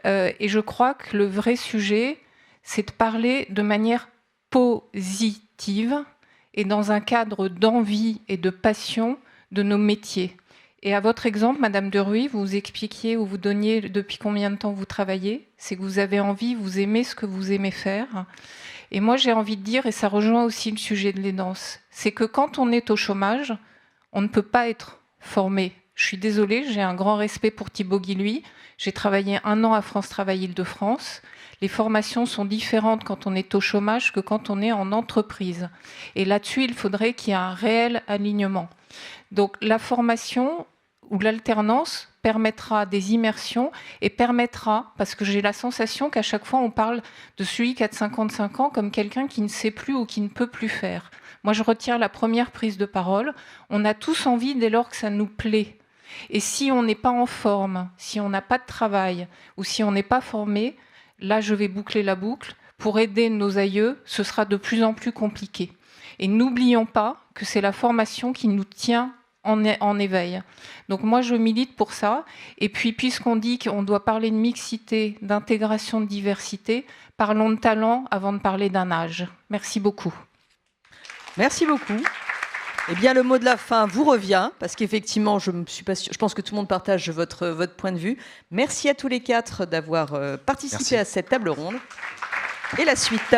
S9: Et je crois que le vrai sujet, c'est de parler de manière positive et dans un cadre d'envie et de passion de nos métiers. Et à votre exemple, Madame de Ruy, vous expliquiez ou vous donniez depuis combien de temps vous travaillez. C'est que vous avez envie, vous aimez ce que vous aimez faire. Et moi, j'ai envie de dire, et ça rejoint aussi le sujet de l'aidance, c'est que quand on est au chômage, on ne peut pas être formé. Je suis désolée, j'ai un grand respect pour Thibaut Guilluy. J'ai travaillé 1 an à France Travail Île-de-France. Les formations sont différentes quand on est au chômage que quand on est en entreprise. Et là-dessus, il faudrait qu'il y ait un réel alignement. Donc la formation ou l'alternance permettra des immersions et permettra, parce que j'ai la sensation qu'à chaque fois on parle de celui qui a de 55 ans comme quelqu'un qui ne sait plus ou qui ne peut plus faire. Moi je retire la première prise de parole. On a tous envie dès lors que ça nous plaît. Et si on n'est pas en forme, si on n'a pas de travail ou si on n'est pas formé, là je vais boucler la boucle, pour aider nos aïeux, ce sera de plus en plus compliqué. Et n'oublions pas que c'est la formation qui nous tient en éveil. Donc moi, je milite pour ça. Et puis, puisqu'on dit qu'on doit parler de mixité, d'intégration, de diversité, parlons de talent avant de parler d'un âge. Merci beaucoup.
S2: Merci beaucoup. Eh bien, le mot de la fin vous revient, parce qu'effectivement, je pense que tout le monde partage votre point de vue. Merci à tous les 4 d'avoir participé à cette table ronde. Et la suite.